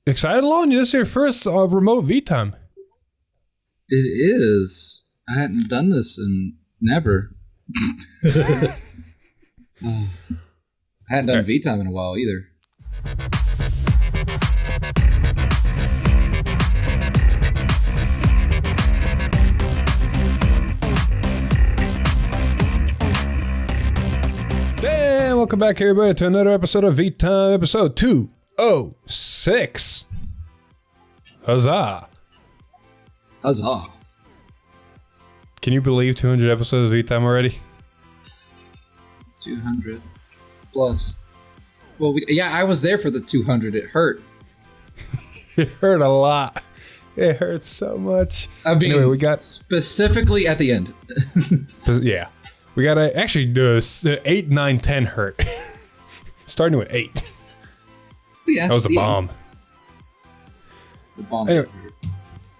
excited, Lon? This is your first remote V-time. It is. I hadn't done this in never. I hadn't done V-time in a while either. And welcome back, everybody, to another episode of V-Time, episode 206. Huzzah. Huzzah. Can you believe 200 episodes of V-Time already? 200 plus. Well, I was there for the 200. It hurt. It hurt a lot. It hurt so much. I mean, anyway, we got specifically at the end. Yeah. We got to actually do 8, 9, 10 hurt. Starting with 8. Yeah, that was a bomb. The bomb. Anyway,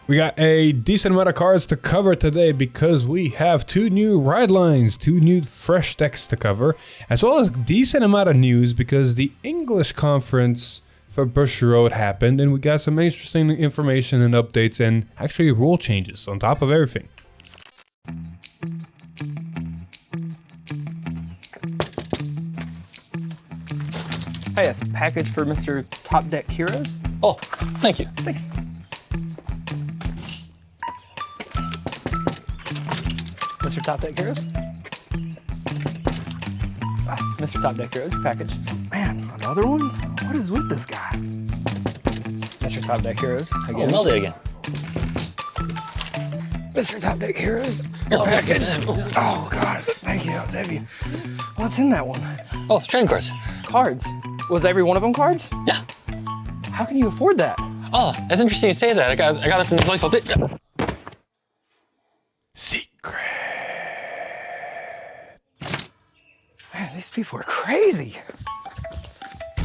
we got a decent amount of cards to cover today because we have 2 new ride lines, 2 new fresh decks to cover, as well as a decent amount of news because the English conference for Bush Road happened, and we got some interesting information and updates and actually rule changes on top of everything. Oh yes, package for Mr. Top Deck Heroes. Oh, thank you. Thanks. Mr. Top Deck Heroes. Mr. Top Deck Heroes, package. Man, another one? What is with this guy? Mr. Top Deck Heroes, again. Oh, Melody again. Mr. Top Deck Heroes. Oh, package. yes. Oh, God, thank you, that was heavy. What's in that one? Oh, trading cards. Cards. Was every one of them cards? Yeah. How can you afford that? Oh, that's interesting you say that. I got it from the baseball pit. Secret. Man, these people are crazy.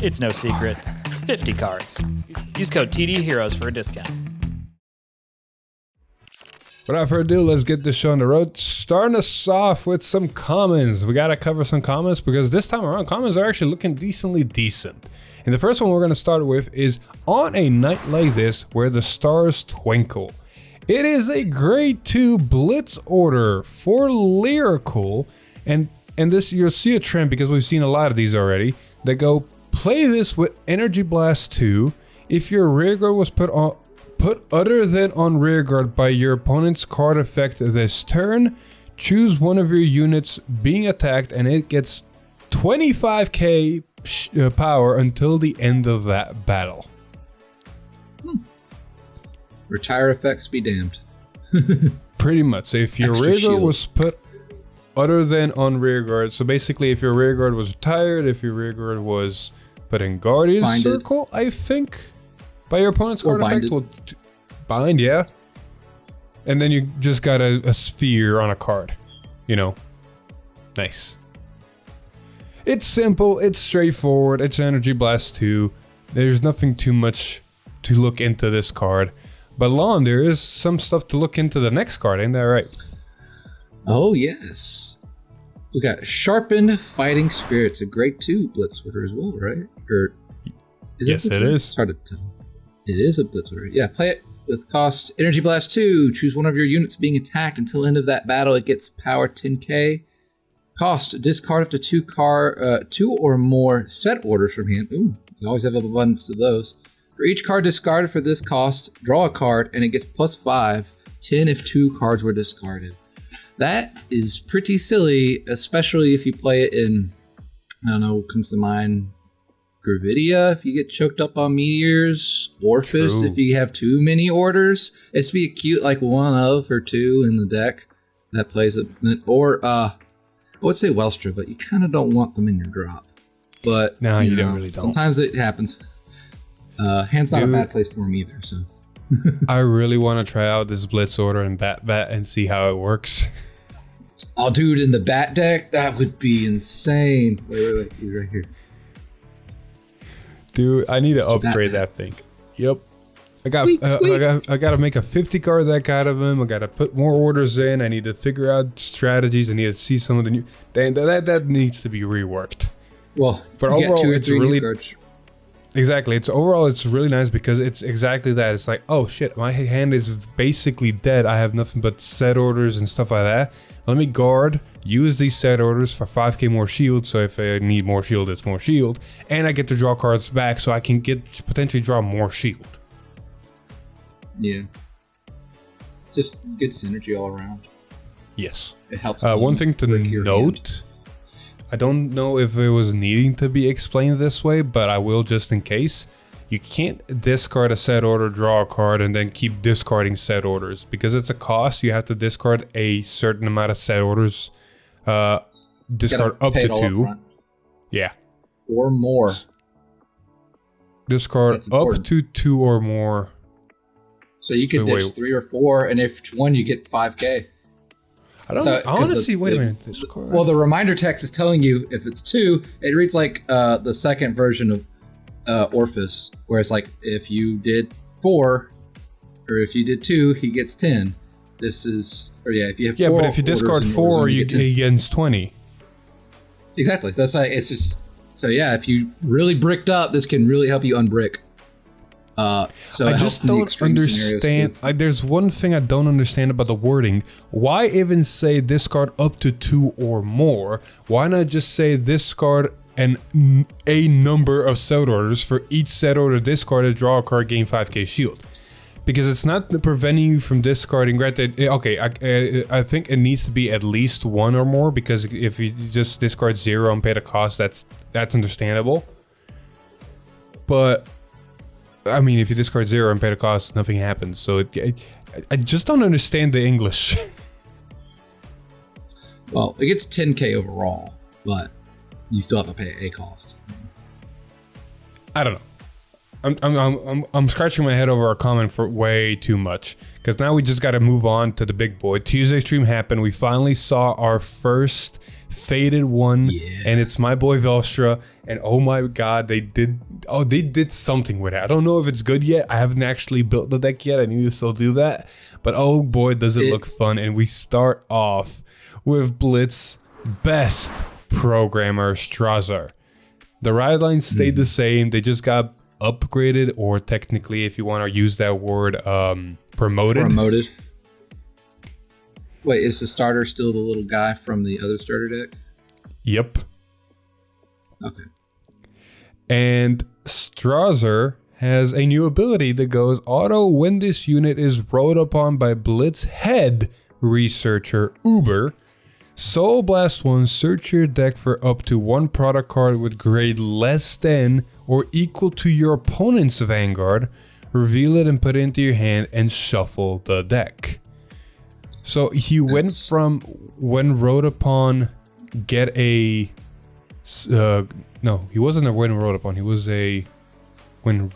It's no secret. 50 cards. Use code TD Heroes for a discount. Without further ado, let's get this show on the road. Starting us off with some comments. We gotta cover some comments because this time around, comments are actually looking decently decent. And the first one we're gonna start with is, on a night like this where the stars twinkle. It is a grade 2 blitz order for lyrical, and this you'll see a trend because we've seen a lot of these already that go play this with Energy Blast 2 if your rearguard was put other than on rearguard by your opponent's card effect this turn. Choose one of your units being attacked and it gets 25k power until the end of that battle. Retire effects be damned. Pretty much. So if your Extra rearguard shield. was put other than on rearguard, so basically if your rearguard was retired, if your rearguard was put in Guardian Circle, I think, by your opponent's card effect will bind, yeah. And then you just got a sphere on a card, you know. Nice. It's simple, it's straightforward, it's Energy Blast 2. There's nothing too much to look into this card. But Lon, there is some stuff to look into the next card, ain't that right? Oh, yes. We got Sharpened Fighting Spirits, a grade 2 blitz order as well, right? Or yes, it is. It's hard to tell. It is a blitz order. Yeah, play it with cost Energy Blast 2. Choose one of your units being attacked until end of that battle. It gets power 10k. Cost, discard up to 2 or more set orders from hand. Ooh, you always have an abundance of those. For each card discarded for this cost, draw a card and it gets +5, 10 if 2 cards were discarded. That is pretty silly, especially if you play it in, I don't know, comes to mind, Gravidia if you get choked up on meteors, Orphist if you have too many orders. It's be a cute like 1 of or 2 in the deck that plays it, or I would say WELSTRA, but you kind of don't want them in your drop. But no, you don't really don't. Sometimes it happens. Hand's not a bad place for them either, so. I really want to try out this blitz order and bat and see how it works. Oh, dude, in the bat deck, that would be insane. Wait, he's right here. Dude, I need to upgrade that thing. Yep. I got to make a 50 card deck out of him. I got to put more orders in. I need to figure out strategies. I need to see some of the new. That needs to be reworked. Well, but overall, it's really. Exactly. It's overall, it's really nice because it's exactly that. It's like, oh shit, my hand is basically dead. I have nothing but set orders and stuff like that. Let me guard, use these set orders for 5k more shield. So if I need more shield, it's more shield. And I get to draw cards back so I can potentially draw more shield. Yeah. Just good synergy all around. Yes. It helps. One thing to note, I don't know if it was needing to be explained this way, but I will just in case. You can't discard a set order, draw a card, and then keep discarding set orders. Because it's a cost, you have to discard a certain amount of set orders. Discard up to 2. Yeah. Or more. Discard up to 2 or more. So you can ditch 3 or 4, and if one you get 5k. I want to see. Wait a minute. Discard. Well, the reminder text is telling you if it's 2, it reads like the second version of Orpheus, where it's like if you did 4, or if you did 2, he gets 10. This is, or yeah, if you have 4. Yeah, but if you discard 4, he gets 20. Exactly. That's why it's just. So yeah, if you really bricked up, this can really help you unbrick. So I just don't understand. There's one thing I don't understand about the wording. Why even say discard up to 2 or more? Why not just say discard a number of set orders for each set order discarded, draw a card, gain 5k shield? Because it's not preventing you from discarding. Granted, okay, I think it needs to be at least 1 or more, because if you just discard 0 and pay the cost, that's understandable. But I mean, if you discard 0 and pay the cost, nothing happens. So I just don't understand the English. Well, it gets 10k overall, but you still have to pay a cost. I don't know. I'm scratching my head over our comment for way too much, because now we just got to move on to the big boy. Tuesday stream happened. We finally saw our first faded one, and it's my boy WELSTRA. And oh my god, they did something with it. I don't know if it's good yet. I haven't actually built the deck yet. I need to still do that. But oh boy, does it look fun. And we start off with Blitz best programmer Strasser. The ride lines stayed the same. They just got upgraded, or technically, if you want to use that word, promoted. Wait, is the starter still the little guy from the other starter deck? Yep. Okay. And Strasser has a new ability that goes auto when this unit is rode upon by Blitz head researcher Uber. Soul Blast 1, search your deck for up to 1 product card with grade less than or equal to your opponent's Vanguard. Reveal it and put it into your hand and shuffle the deck. So he went from when rode upon get a... no, he wasn't a when rode upon. He was a when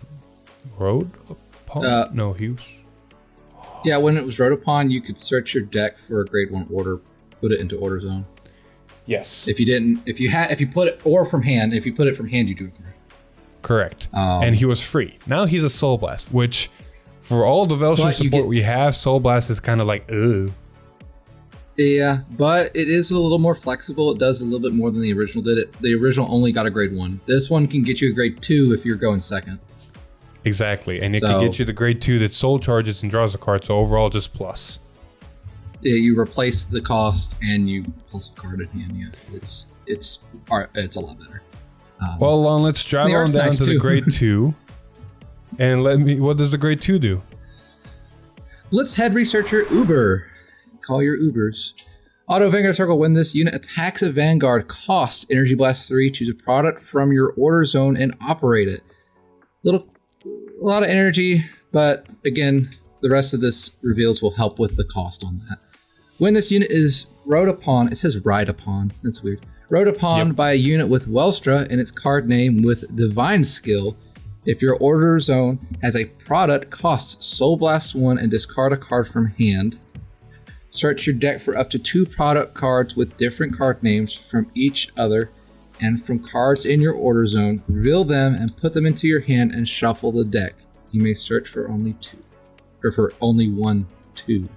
rode upon? No, he was... Yeah, when it was rode upon, you could search your deck for a grade 1 order. Put it into order zone. Yes. If you put it, or from hand, if you put it from hand, you do it correct. And he was free. Now he's a Soul Blast, which for all the WELSTRA support we have, Soul Blast is kind of like, ugh. Yeah, but it is a little more flexible. It does a little bit more than the original did. The original only got a grade 1. This one can get you a grade 2 if you're going second. Exactly, and it can get you the grade 2 that soul charges and draws a card, so overall just plus. Yeah, you replace the cost and you plus a card in hand. Yeah, it's a lot better. Well, let's drive on down to the grade 2, and what does the grade 2 do? Let's head researcher Uber. Call your Ubers. Auto Vanguard Circle. When this unit attacks a Vanguard, cost Energy Blast 3. Choose a product from your order zone and operate it. A lot of energy, but again, the rest of this reveals will help with the cost on that. When this unit is rode upon, it says ride upon. That's weird. Rode upon by a unit with WELSTRA in its card name with Divine Skill. If your order zone has a product, costs Soul Blast 1 and discard a card from hand. Search your deck for up to 2 product cards with different card names from each other and from cards in your order zone. Reveal them and put them into your hand and shuffle the deck. You may search for only 2, or for only 1, 2.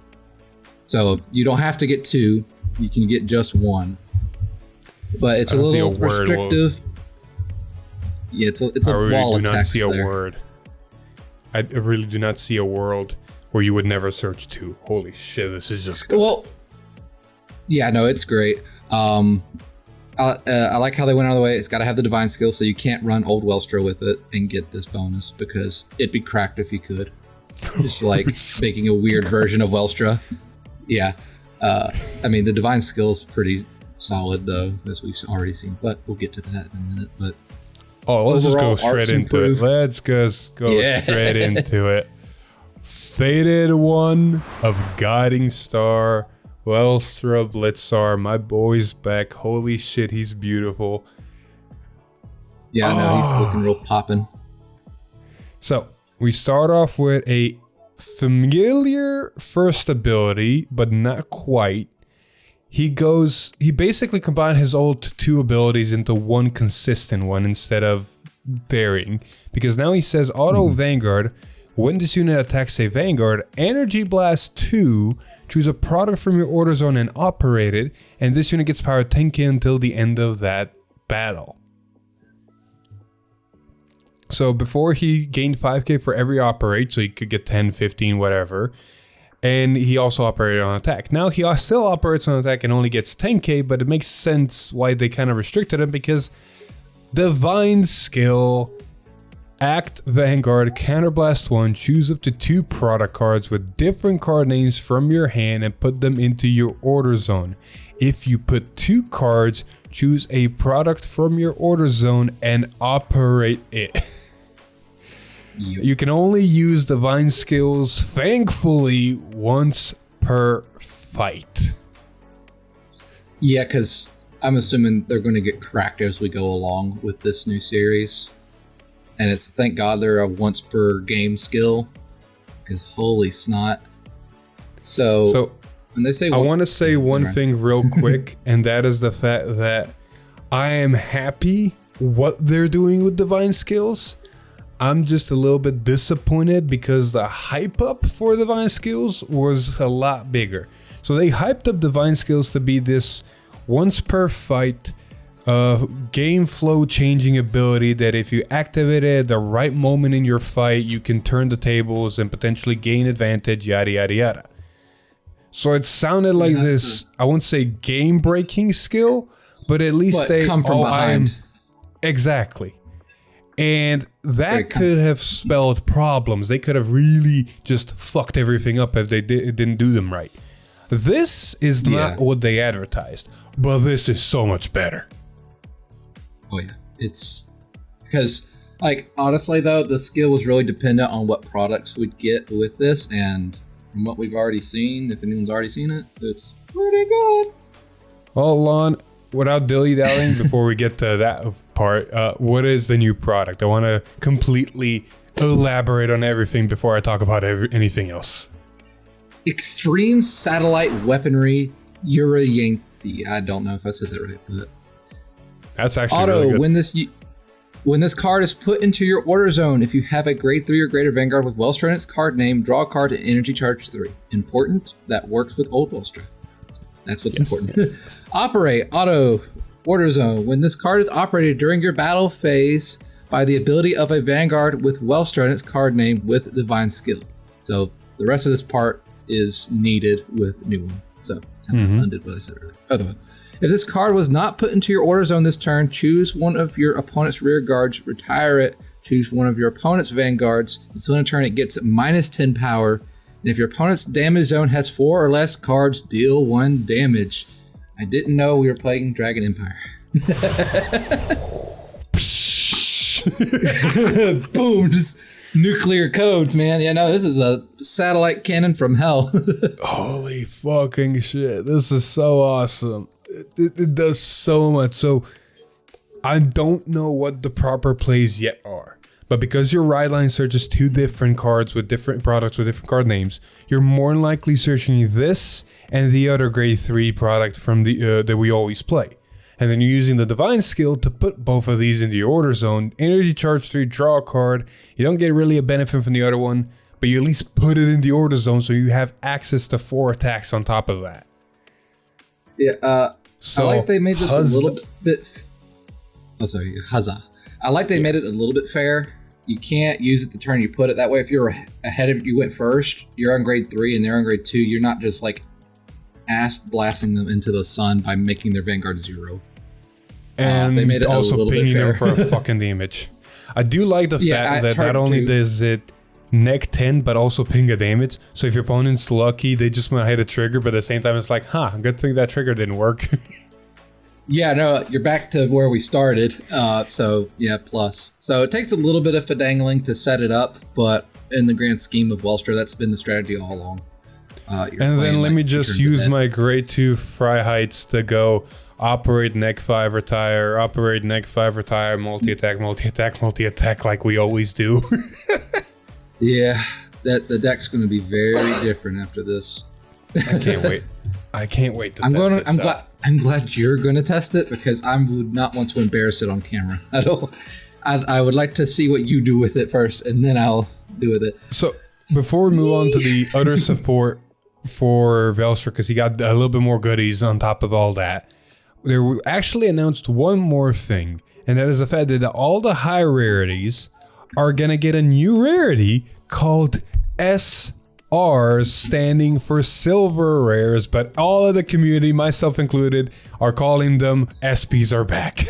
So you don't have to get 2, you can get just 1. But it's a little restrictive. Yeah, it's a I really wall do of not text see a there. word. I really do not see a world where you would never search to. Holy shit, this is just good. Well, yeah, no, it's great. I like how they went out of the way. It's got to have the divine skill, so you can't run old WELSTRA with it and get this bonus because it'd be cracked if you could. Just like making a weird version of WELSTRA. Yeah. I mean, the divine skill's pretty solid, though, as we've already seen, but we'll get to that in a minute. But let's just go overall, straight art's into it. improved. Let's just go straight into it. Faded one of Guiding Star, WELSTRA Blitzar. My boy's back. Holy shit, he's beautiful. Yeah, no, he's looking real poppin'. So, we start off with a familiar first ability, but not quite. He basically combined his old two abilities into one consistent one instead of varying. Because now he says auto Vanguard. When this unit attacks a Vanguard, Energy Blast 2, choose a product from your order zone and operate it, and this unit gets power 10k until the end of that battle. So before he gained 5k for every operate, so he could get 10, 15, whatever. And he also operated on attack. Now he still operates on attack and only gets 10k, but it makes sense why they kind of restricted him because Divine Skill, Act Vanguard, Counterblast 1, choose up to 2 product cards with different card names from your hand and put them into your order zone. If you put 2 cards, choose a product from your order zone and operate it. You can only use Divine Skills, thankfully, once per fight. Yeah, because I'm assuming they're going to get cracked as we go along with this new series. And it's, thank God, they're a once per game skill. Because holy snot. So when they say... I want to say one thing real quick, and that is the fact that I am happy what they're doing with Divine Skills. I'm just a little bit disappointed because the hype up for Divine Skills was a lot bigger. So they hyped up Divine Skills to be this once per fight game flow changing ability that if you activate it at the right moment in your fight, you can turn the tables and potentially gain advantage, yada yada yada. So it sounded like this, I won't say game breaking skill, but at least they come from behind. Exactly. And that could have spelled problems. They could have really just fucked everything up if they didn't do them right. This is not what they advertised, but this is so much better. Oh yeah, it's because, like, honestly though, the skill was really dependent on what products we'd get with this, and from what we've already seen, if anyone's already seen it, it's pretty good. Well, Lon, without dilly-dallying, before we get to that part, what is the new product? I want to completely elaborate on everything before I talk about anything else. Extreme Satellite Weaponry Urayanthi. I don't know if I said that right, but that's actually really good. When this card is put into your order zone, if you have a grade 3 or greater Vanguard with WELSTRA in its card name, draw a card and energy charge 3. Important, that works with old WELSTRA. That's what's important. Operate, auto, order zone. When this card is operated during your battle phase by the ability of a Vanguard with WELSTRA in its card name with Divine Skill. So the rest of this part is needed with new one. So kind of undid what I said earlier. Otherwise, if this card was not put into your order zone this turn, choose one of your opponent's rear guards, retire it, choose one of your opponent's vanguards. Until in a turn, it gets minus 10 power. And if your opponent's damage zone has 4 or less cards, deal 1 damage. I didn't know we were playing Dragon Empire. Boom, just nuclear codes, man. Yeah, no, this is a satellite cannon from hell. Holy fucking shit. This is so awesome. It does so much. So I don't know what the proper plays yet are. But because your ride line searches 2 different cards with different products with different card names, you're more than likely searching this and the other grade 3 product from the that we always play. And then you're using the Divine Skill to put both of these into your order zone. Energy charge 3, draw a card. You don't get really a benefit from the other one, but you at least put it in the order zone so you have access to 4 attacks on top of that. Yeah, so I like they made this a little bit... Oh, sorry, huzzah. I like they made it a little bit fair. You can't use it the turn you put it. That way, if you're ahead of you went first, you're on grade 3 and they're on grade 2. You're not just like ass blasting them into the sun by making their Vanguard 0. And they made it also a little pinging bit fair. them for a fucking damage. I do like the fact that not only does it neck 10, but also ping a damage. So if your opponent's lucky, they just want to hit a trigger, but at the same time, it's like, good thing that trigger didn't work. Yeah, no, you're back to where we started. So yeah, plus. So it takes a little bit of fidangling to set it up, but in the grand scheme of WELSTRA, that's been the strategy all along. And then let me just use my grade 2 fry heights to go operate neck 5 retire, operate neck 5 retire, multi-attack, multi-attack, multi-attack like we always do. Yeah, the deck's going to be very different after this. I can't wait. I can't wait to test this out. I'm glad you're going to test it because I would not want to embarrass it on camera. I would like to see what you do with it first, and then I'll do with it. So before we move on to the other support for WELSTRA, because he got a little bit more goodies on top of all that, they actually announced one more thing, and that is the fact that all the high rarities are gonna get a new rarity called SRs, standing for silver rares, but all of the community, myself included, are calling them SPs are back.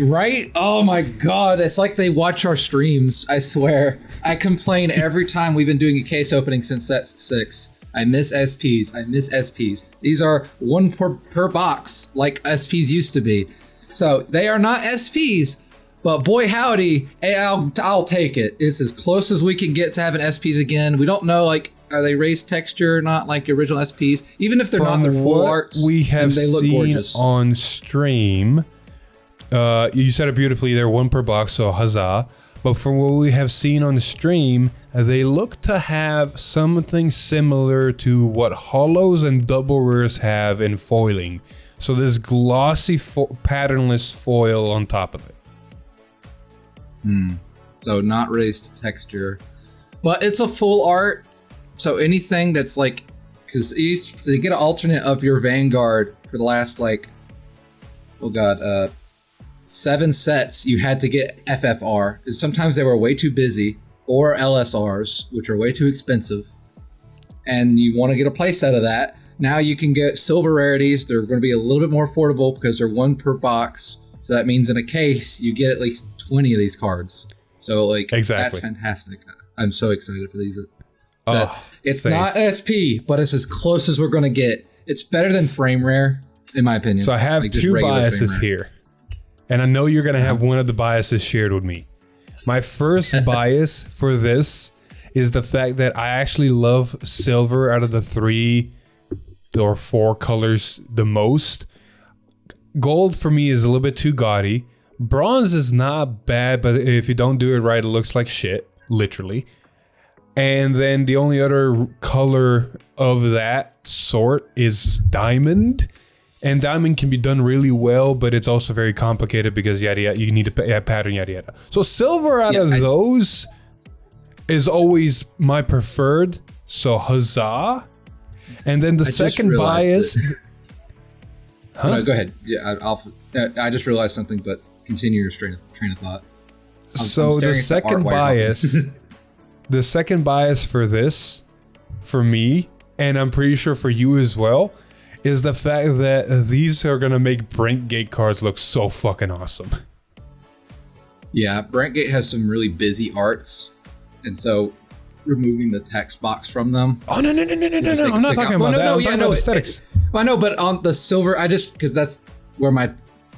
Right? Oh my god, it's like they watch our streams, I swear. I complain every time we've been doing a case opening since set 6. I miss SPs, I miss SPs. These are one per box, like SPs used to be. So they are not SPs, but boy howdy, I'll take it. It's as close as we can get to having SPs again. We don't know, like, are they raised texture, not like original SPs? Even if they're not their full arts, we have they look seen gorgeous. On stream, you said it beautifully, they're one per box, so huzzah. But from what we have seen on the stream, they look to have something similar to what hollows and double rares have in foiling. So this glossy patternless foil on top of it. So not raised texture, but it's a full art. So anything that's like, because you get an alternate of your Vanguard for the last like, 7 sets, you had to get FFR. Sometimes they were way too busy, or LSRs, which are way too expensive. And you want to get a playset of that. Now you can get silver rarities. They're going to be a little bit more affordable because they're one per box. So that means in a case, you get at least 20 of these cards. So like, That's fantastic. I'm so excited for these. It's not SP, but it's as close as we're going to get. It's better than frame rare, in my opinion. So I have like 2 biases here. And I know you're going to have one of the biases shared with me. My first bias for this is the fact that I actually love silver out of the 3 or 4 colors the most. Gold for me is a little bit too gaudy. Bronze is not bad, but if you don't do it right, it looks like shit, literally. And then the only other color of that sort is diamond. And diamond can be done really well, but it's also very complicated because yada yada, you need a pattern, yada yada. So silver out of those is always my preferred. So huzzah! And then the second bias. No, go ahead. Yeah, I just realized something, but continue your train of thought. So the second bias, the second bias for this, for me, and I'm pretty sure for you as well, is the fact that these are gonna make Brandt Gate cards look so fucking awesome. Yeah, Brandt Gate has some really busy arts, and so removing the text box from them. Oh no! I'm not talking about that. I'm talking about aesthetics. I know, but on the silver, because that's where my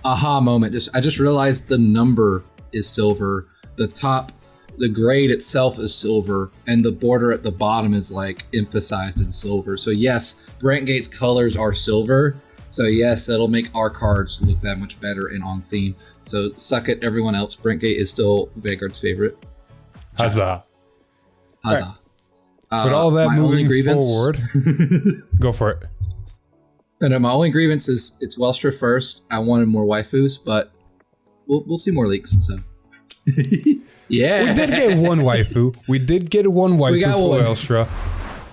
aha moment. I just realized the number is silver. The top, the grade itself is silver, and the border at the bottom is like emphasized in silver. So yes, Brandt Gate's colors are silver. So yes, that'll make our cards look that much better and on theme. So suck it, everyone else. Brandt Gate is still Vanguard's favorite. Huzzah! Huzzah! Right. With all that moving forward, go for it. No, my only grievance is it's WELSTRA first. I wanted more waifus, but we'll see more leaks. So yeah, we did get one waifu. We did get one waifu for WELSTRA.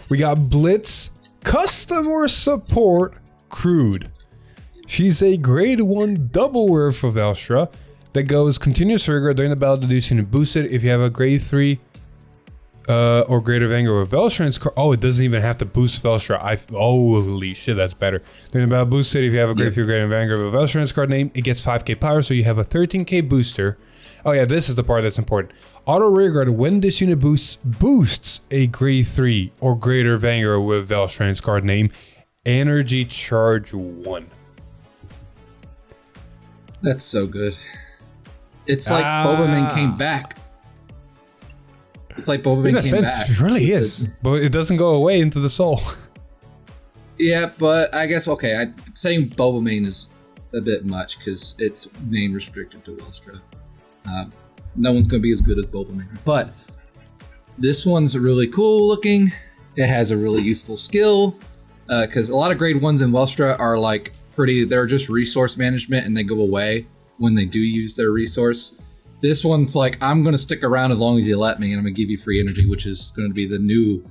We got Blitz, customer support, crude. She's a grade 1 double rare for WELSTRA. that goes continuous rigor during the battle. Deduce unit boosted if you have a grade 3 or greater Vanguard with WELSTRA. Oh, it doesn't even have to boost WELSTRA. Holy shit, that's better. During the battle boosted if you have a grade 3 or greater Vanguard with WELSTRA in its card name, it gets 5k power, so you have a 13k booster. Oh yeah, this is the part that's important. Auto rearguard when this unit boosts a grade 3 or greater Vanguard with WELSTRA in its card name, energy charge 1. That's so good. It's like Bobaman came back. It's like Bobaman came back. It really is. But it doesn't go away into the soul. Yeah, but I guess, okay, saying Bobaman is a bit much because it's name restricted to WELSTRA. No one's going to be as good as Bobaman. But this one's really cool looking. It has a really useful skill because a lot of grade 1s in WELSTRA are like they're just resource management and they go away when they do use their resource. This one's like, I'm going to stick around as long as you let me, and I'm going to give you free energy, which is going to be the new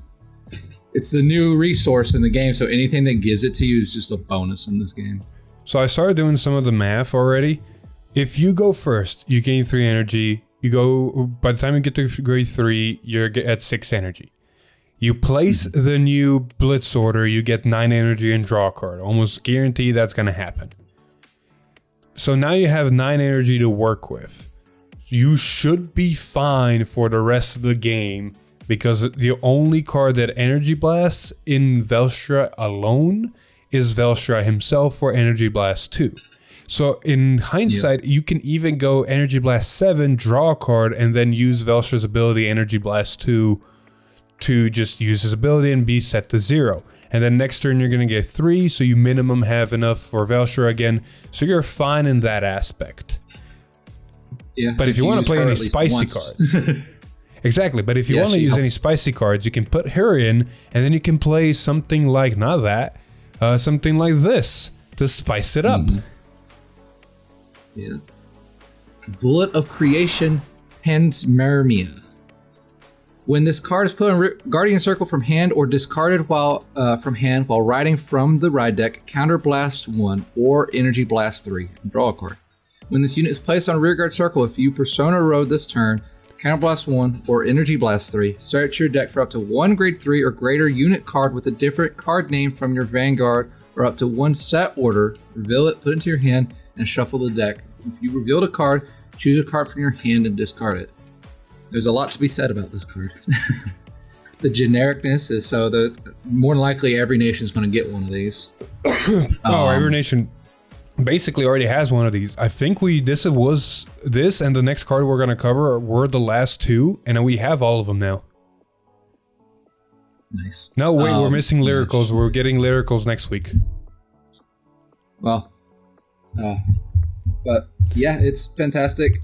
resource in the game. So anything that gives it to you is just a bonus in this game. So I started doing some of the math already. If you go first, you gain 3 energy. You go, by the time you get to grade 3, you're at 6 energy. You place the new blitz order, you get 9 energy and draw a card. Almost guarantee that's going to happen. So now you have 9 energy to work with. You should be fine for the rest of the game because the only card that energy blasts in WELSTRA alone is WELSTRA himself for energy blast 2. So in hindsight, you can even go energy blast 7, draw a card, and then use WELSTRA's ability energy blast 2 to just use his ability and be set to 0. And then next turn you're going to get 3, so you minimum have enough for WELSTRA again. So you're fine in that aspect. Yeah, but if you want to play any spicy cards, exactly. But if you want to use any spicy cards, you can put her in, and then you can play something like something like this to spice it up. Yeah. Bullet of Creation, Panspermia. When this card is put on Guardian Circle from hand or discarded while riding from the ride deck, counter blast 1 or energy blast 3. Draw a card. When this unit is placed on rearguard circle, if you persona road this turn, counter blast 1 or energy blast 3, search your deck for up to 1 grade 3 or greater unit card with a different card name from your Vanguard or up to 1 set order, reveal it, put it into your hand, and shuffle the deck. If you revealed a card, choose a card from your hand and discard it. There's a lot to be said about this card. The genericness is so that more than likely every nation is going to get one of these. Every nation basically already has one of these. I think this and the next card we're going to cover were the last 2, and we have all of them now. Nice. No, wait, we're missing lyricals. We're getting lyricals next week. Well, but yeah, it's fantastic.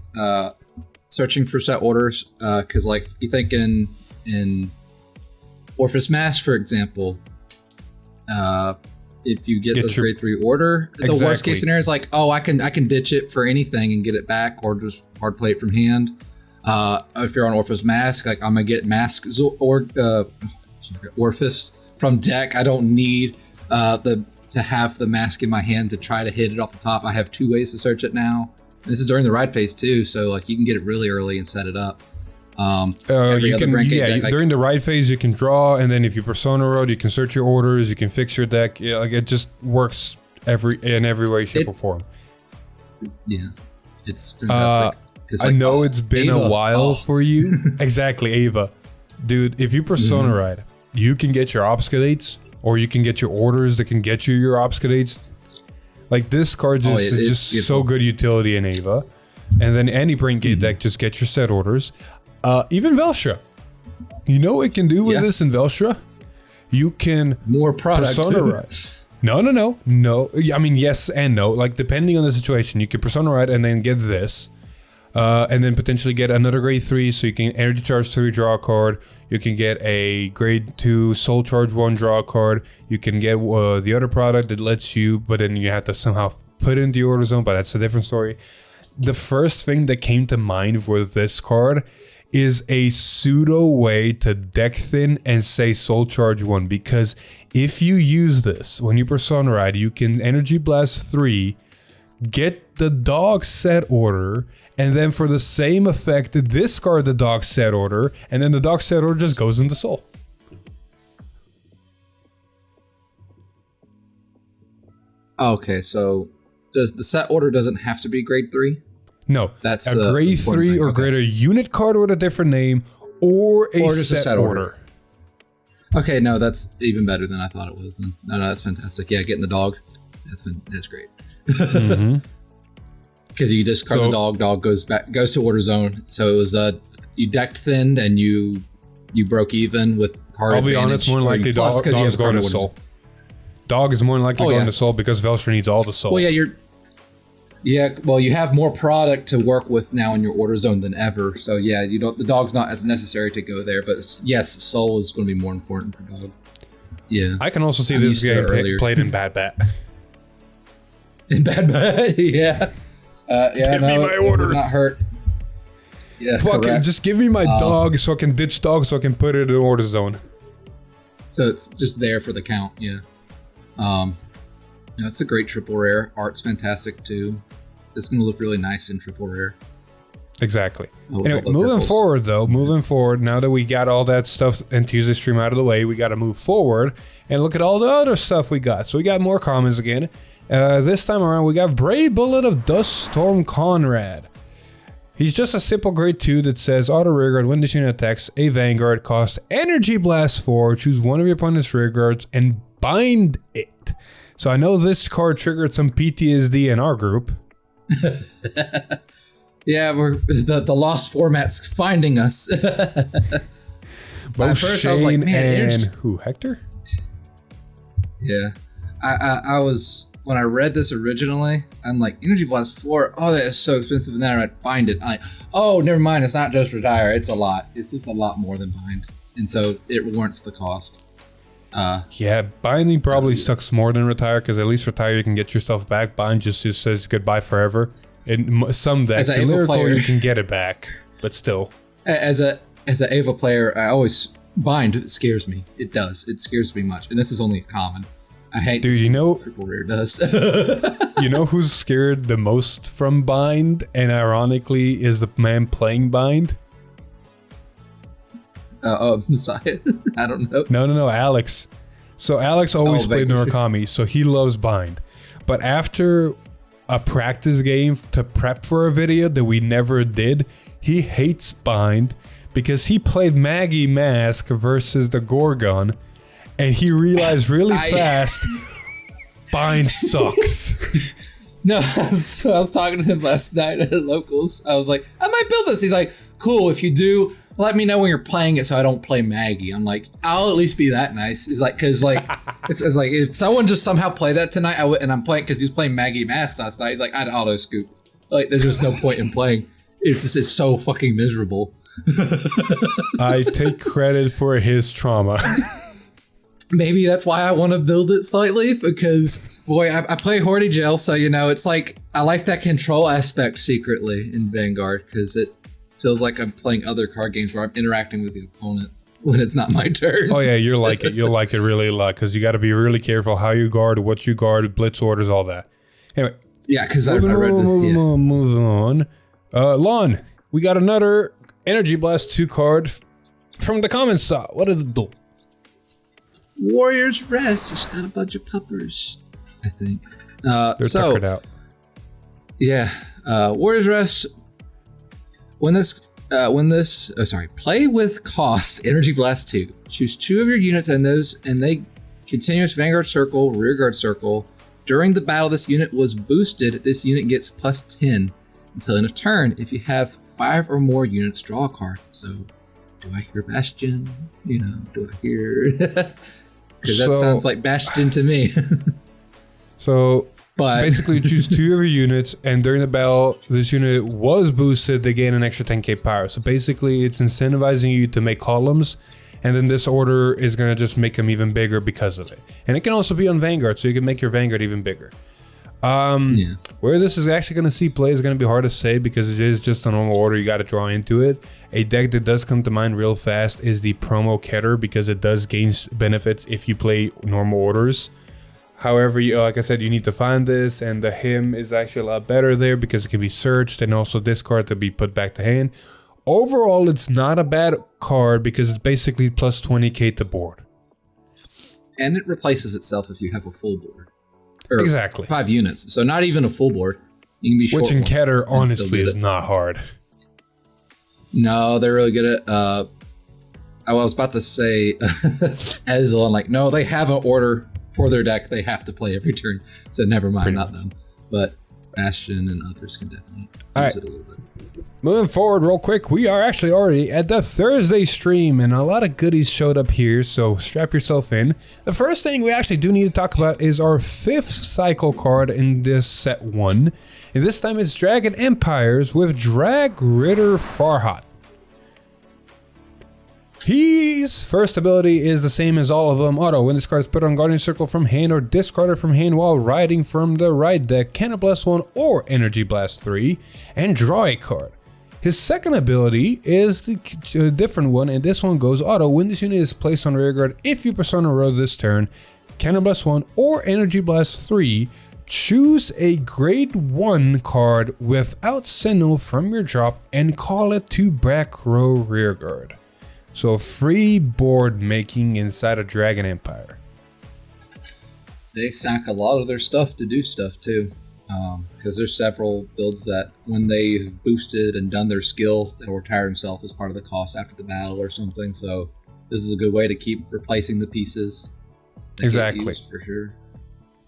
Searching for set orders, because like you think in Orpheus Mask, for example, if you get those grade 3 order, the worst case scenario is like, oh, I can ditch it for anything and get it back, or just hard play it from hand. If you're on Orpheus Mask, like I'm gonna get Orpheus from deck. I don't need to have the mask in my hand to try to hit it off the top. I have 2 ways to search it now. This is during the ride phase too, so like you can get it really early and set it up. During the ride phase you can draw, and then if you persona road, you can search your orders, you can fix your deck. Yeah, like it just works in every way, shape, or form. Yeah, it's fantastic. I know it's been a while for you. Exactly, Ava. Dude, if you persona ride, you can get your obscurates, or you can get your orders that can get you your obscurates. Like this card is just so good utility in Ava. And then any Brandt Gate deck, just get your set orders. Even WELSTRA. You know what it can do with this in WELSTRA? You can more product. Persona ride. No. I mean, yes and no. Like depending on the situation, you can persona ride and then get this. And then potentially get another grade 3, so you can energy charge 3, draw a card. You can get a grade 2 soul charge 1, draw a card. You can get the other product that lets you, but then you have to somehow put it in the order zone, but that's a different story. The first thing that came to mind with this card is a pseudo way to deck thin and say soul charge 1, because if you use this when you persona ride, you can energy blast 3, get the dog set order, And then for the same effect, discard the dog set order, and then the dog set order just goes into soul. Okay, so the set order doesn't have to be grade 3? No, that's a grade 3 or greater unit card with a different name, or just a set order. Okay, no, that's even better than I thought it was. Then no, that's fantastic. Yeah, getting the dog, that's great. Because you discard the dog goes to order zone. So it was you decked thinned and you broke even with card. I'll be honest, more than likely dog's going to soul. Dog is more than likely going to soul because WELSTRA needs all the soul. Well, you have more product to work with now in your order zone than ever. So yeah, the dog's not as necessary to go there, but yes, soul is going to be more important for dog. Yeah. I can also see this game played in Bad Bat. In Bad Bat, yeah. Give me my orders. Not hurt. Yeah, fuck it, just give me my dog so I can ditch dog so I can put it in order zone. So it's just there for the count, yeah. That's a great triple rare. Art's fantastic too. It's gonna look really nice in triple rare. Exactly. Anyway, moving forward, now that we got all that stuff and Tuesday stream out of the way, we got to move forward and look at all the other stuff we got. So we got more commons again. This time around, we got Brave Bullet of Duststorm Conrad. He's just a simple grade 2 that says auto rearguard when this unit attacks a Vanguard, cost Energy Blast 4, choose one of your opponent's rearguards and bind it. So I know this card triggered some PTSD in our group. Yeah, we're the lost format's finding us. But at first I was like, man, and who, Hector? Yeah, I was, when I read this originally, I'm like, Energy Blast 4, oh, that is so expensive. And then I read bind it. I'm like, oh, never mind, it's not just retire. It's a lot. It's just a lot more than bind. And so it warrants the cost. Yeah, binding probably sucks more than retire, because at least retire you can get your stuff back. Bind just says goodbye forever. In some decks, in lyrical you can get it back, but still. As an Ava player, I always bind scares me. It does. It scares me much, and this is only a common. I hate. Dude, you know, triple rare does. You know who's scared the most from bind, and ironically is the man playing bind? Messiah. I don't know. No, Alex. So Alex always played Murakami, so he loves bind. But after a practice game to prep for a video that we never did, he hates bind because he played Maggie Mask versus the Gorgon, and he realized really fast bind sucks. No, I was talking to him last night at Locals. I was like, I might build this. He's like, cool, if you do, let me know when you're playing it so I don't play Maggie. I'm like, I'll at least be that nice. It's like, because like, it's like if someone just somehow play that tonight, and I'm playing because he was playing Maggie Mask last night. He's like, I'd auto scoop. Like, there's just no point in playing. It's so fucking miserable. I take credit for his trauma. Maybe that's why I want to build it slightly, because boy, I play Horty Gel, so you know, it's like I like that control aspect secretly in Vanguard, because it feels like I'm playing other card games where I'm interacting with the opponent when it's not my turn. Oh yeah, you'll like it. You'll like it really a lot, because you got to be really careful how you guard, what you guard, blitz orders, all that. Anyway. Yeah, because I read moving on. Lon, we got another Energy Blast 2 card from the comments saw. What does it do? Warrior's Rest. It's got a bunch of puppers, I think. They're tuckered out. Yeah. Warrior's Rest. Play with costs. Energy Blast 2. Choose 2 of your units and they continuous Vanguard circle, rearguard circle. During the battle this unit was boosted, this unit gets +10 until end of turn. If you have 5 or more units, draw a card. So, do I hear Bastion? You know, do I hear... Because that sounds like Bastion to me. But basically, choose 2 of your units, and during the battle, this unit was boosted, they gain an extra 10k power. So basically, it's incentivizing you to make columns, and then this order is going to just make them even bigger because of it. And it can also be on Vanguard, so you can make your Vanguard even bigger. Where this is actually going to see play is going to be hard to say, because it is just a normal order, you got to draw into it. A deck that does come to mind real fast is the Promo Keter, because it does gain benefits if you play normal orders. However, like I said, you need to find this, and the him is actually a lot better there because it can be searched and also discard to be put back to hand. Overall, it's not a bad card because it's basically plus 20k to board. And it replaces itself if you have a full board. Or Exactly. 5 units. So not even a full board. You can be short. Which in one Keter, and still honestly, get is it. not hard. No, they're really good at I was about to say Ezel, and like, no, they have an order for their deck they have to play every turn. So never mind, Pretty not much. them. But Bastion and others can definitely All use right. it a little bit. Moving forward real quick, we are actually already at the Thursday stream, and a lot of goodies showed up here, so strap yourself in. The first thing we actually do need to talk about is our 5th cycle card in this set 1. And this time it's Dragon Empires with Drag Ritter Farhat. His first ability is the same as all of them. Auto, when this card is put on Guardian Circle from hand or discarded from hand while riding from the right deck, Cannon Blast 1 or Energy Blast 3, and draw a card. His second ability is the different one, and this one goes auto. When this unit is placed on rearguard, if you Persona Road this turn, Cannon Blast 1 or Energy Blast 3, choose a grade 1 card without signal from your drop and call it to back row rearguard. So free board making inside of Dragon Empire. They sack a lot of their stuff to do stuff too. Because there's several builds that when they've boosted and done their skill, they'll retire himself as part of the cost after the battle or something. So this is a good way to keep replacing the pieces. that get Exactly. used for sure.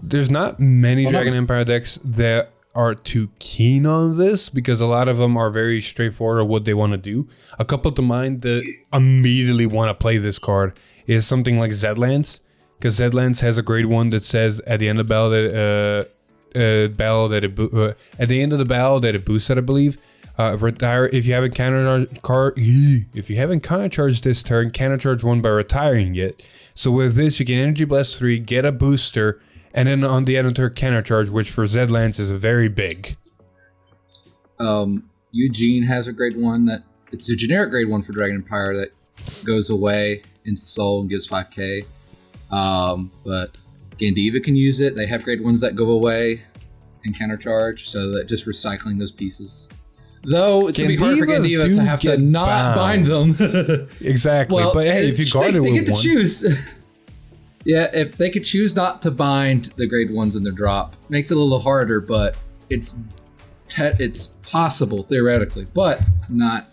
There's not many Well, Dragon that's- Empire decks that are too keen on this because a lot of them are very straightforward of what they want to do. A couple to mind that immediately want to play this card is something like Zedlance, because Zedlance has a grade 1 that says at the end of battle that at the end of the battle that it boosted, I believe. Retire if you haven't countercharged this turn, countercharge 1 by retiring it. So with this, you can Energy Blast 3, get a booster, and then on the end of turn countercharge, which for Zedlance is very big. Eugene has a grade 1 that it's a generic grade 1 for Dragon Empire that goes away into Soul and gives 5k. But Gandiva can use it. They have grade 1s that go away and countercharge, so that just recycling those pieces. Though it's gonna be hard for Gandivas Gandiva do to have to get not bind them. Exactly, Well, but hey, if you guard it they with get to one, choose. Yeah, if they could choose not to bind the grade 1s in their drop, makes it a little harder, but it's possible theoretically, but not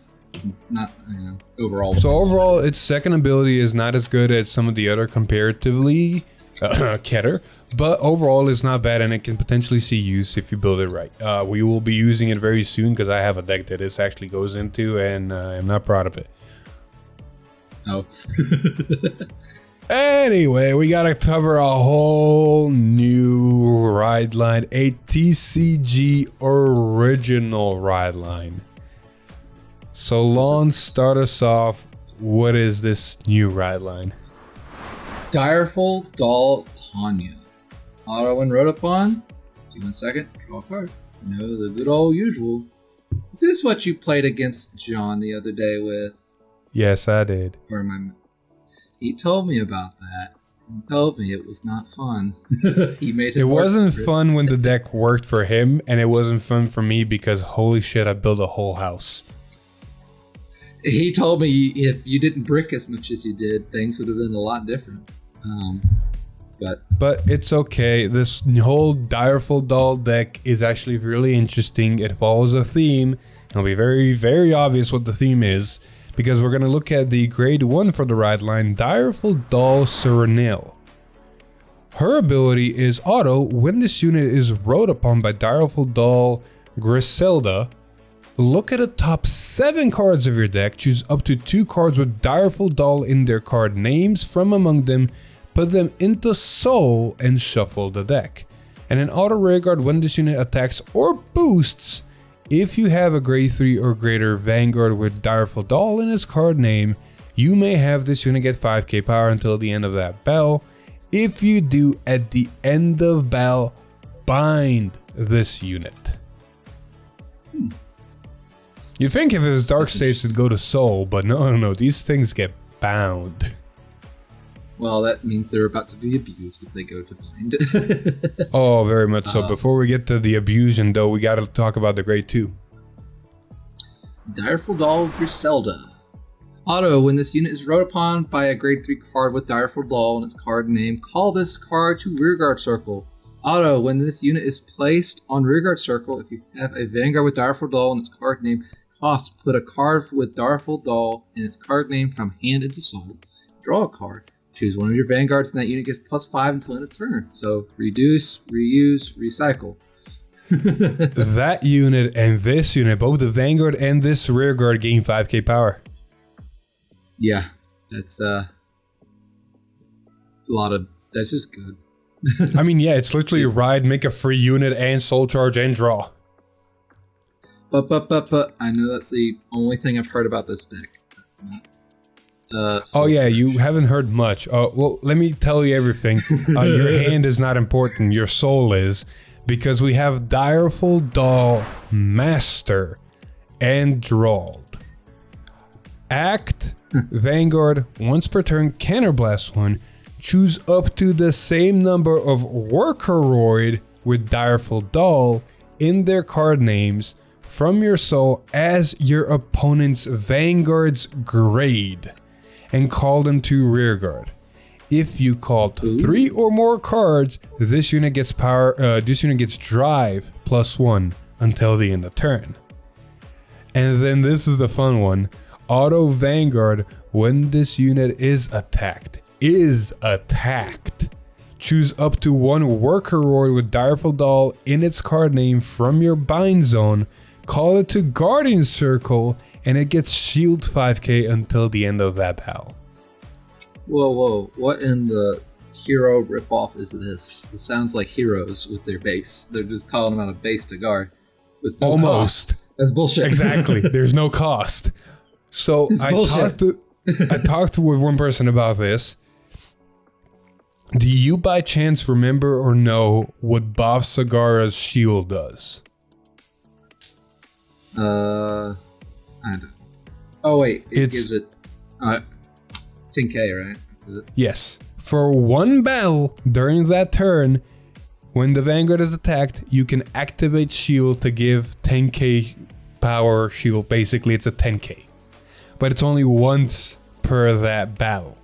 overall. so overall, its second ability is not as good as some of the other comparatively Keter, but overall it's not bad and it can potentially see use if you build it right. We will be using it very soon because I have a deck that this actually goes into and I'm not proud of it. Oh. Anyway, we gotta cover a whole new ride line, a TCG original ride line. So Lon, start us off. What is this new ride line? Direful Doll Tanya. Auto and wrote upon. Give me 1 second. Draw a card. No, the good old usual. Is this what you played against John the other day with? Yes, I did. Or am I? He told me about that. He told me it was not fun. He made It wasn't work. fun when the deck worked for him, and it wasn't fun for me because holy shit, I built a whole house. He told me if you didn't brick as much as you did, things would have been a lot different. But it's okay. This whole Direful Doll deck is actually really interesting. It follows a theme. It'll be very, very obvious what the theme is, because we're going to look at the grade 1 for the ride line, Direful Doll Serenil. Her ability is auto. When this unit is rode upon by Direful Doll Griselda, look at the top 7 cards of your deck, choose up to 2 cards with Direful Doll in their card names from among them, put them into Soul, and shuffle the deck. And in auto rearguard, when this unit attacks or boosts, if you have a grade 3 or greater Vanguard with Direful Doll in its card name, you may have this unit get 5k power until the end of that battle. If you do, at the end of battle, bind this unit. You'd think if it was Dark Saves it'd go to Soul, but no, these things get bound. Well, that means they're about to be abused if they go to bind. Oh, very much so. Before we get to the abusion, though, we got to talk about the grade 2. Direful Doll Griselda. Auto, when this unit is rode upon by a grade 3 card with Direful Doll in its card name, call this card to Rearguard Circle. Auto, when this unit is placed on Rearguard Circle, if you have a Vanguard with Direful Doll in its card name, cost, put a card with Direful Doll in its card name from hand into soul. Draw a card. Choose one of your Vanguards and that unit gets +5 until end of turn. So, reduce, reuse, recycle. That unit and this unit, both the Vanguard and this Rearguard, gain 5k power. Yeah, that's a lot of... That's just good. I mean, yeah, it's literally ride, make a free unit, and soul charge, and draw. But, I know that's the only thing I've heard about this deck. That's not... Oh yeah, you haven't heard much. Well, let me tell you everything. Your hand is not important, your soul is. Because we have Direful Doll, Master, and Drawled. Act, Vanguard, once per turn, counterblast 1. Choose up to the same number of Workeroid with Direful Doll in their card names from your soul as your opponent's Vanguard's grade, and call them to Rearguard. If you called 3 or more cards, this unit gets power. This unit gets drive +1 until the end of turn. And then this is the fun one: Auto Vanguard. When this unit is attacked, choose up to 1 Workeroid with Direful Doll in its card name from your bind zone. Call it to Guardian Circle, and it gets shield 5k until the end of that battle. Whoa, what in the hero ripoff is this? It sounds like heroes with their base. They're just calling them out of base to guard. With no Almost. Cost. That's bullshit. Exactly. There's no cost. So I talked with one person about this. Do you by chance remember or know what Bob Sagara's shield does? I don't. Oh wait, it gives it 10k, right? That's it. Yes. For 1 battle during that turn, when the Vanguard is attacked, you can activate shield to give 10k power shield. Basically, it's a 10k. But it's only once per that battle.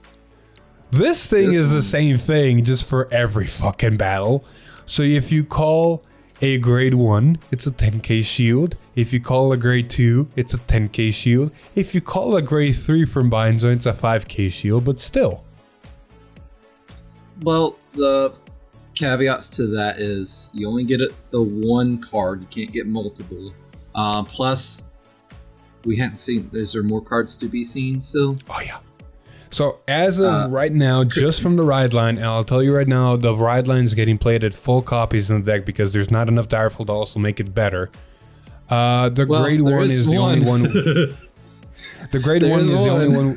This thing is the same thing, just for every fucking battle. So if you call a grade 1, it's a 10k shield. If you call a grade 2, it's a 10k shield. If you call a grade 3 from bind zone, it's a 5k shield, but still. Well, the caveats to that is you only get the 1 card. You can't get multiple. Plus, we hadn't seen... Is there more cards to be seen still? Oh, yeah. So, as of right now, just from the ride line, and I'll tell you right now, the ride line is getting played at full copies in the deck because there's not enough Direful Dolls to make it better. The grade 1 is the only one... The grade 1 is the only one...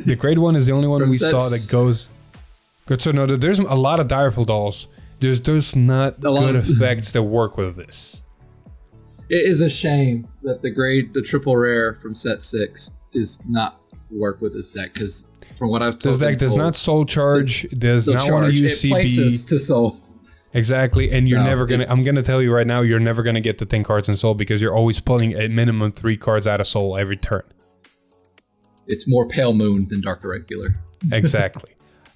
The grade 1 is the only one we saw that goes... Good, so no, there's a lot of Direful Dolls. There's not good effects that work with this. It is a shame that the triple rare from set 6 is not work with this deck, because from what I've told, this deck does not soul charge, does not want to use CB. Places to soul. Exactly, and you're never gonna. I'm gonna tell you right now, you're never gonna get the 10 cards in soul because you're always pulling at minimum 3 cards out of soul every turn. It's more Pale Moon than Dark Regular. Exactly.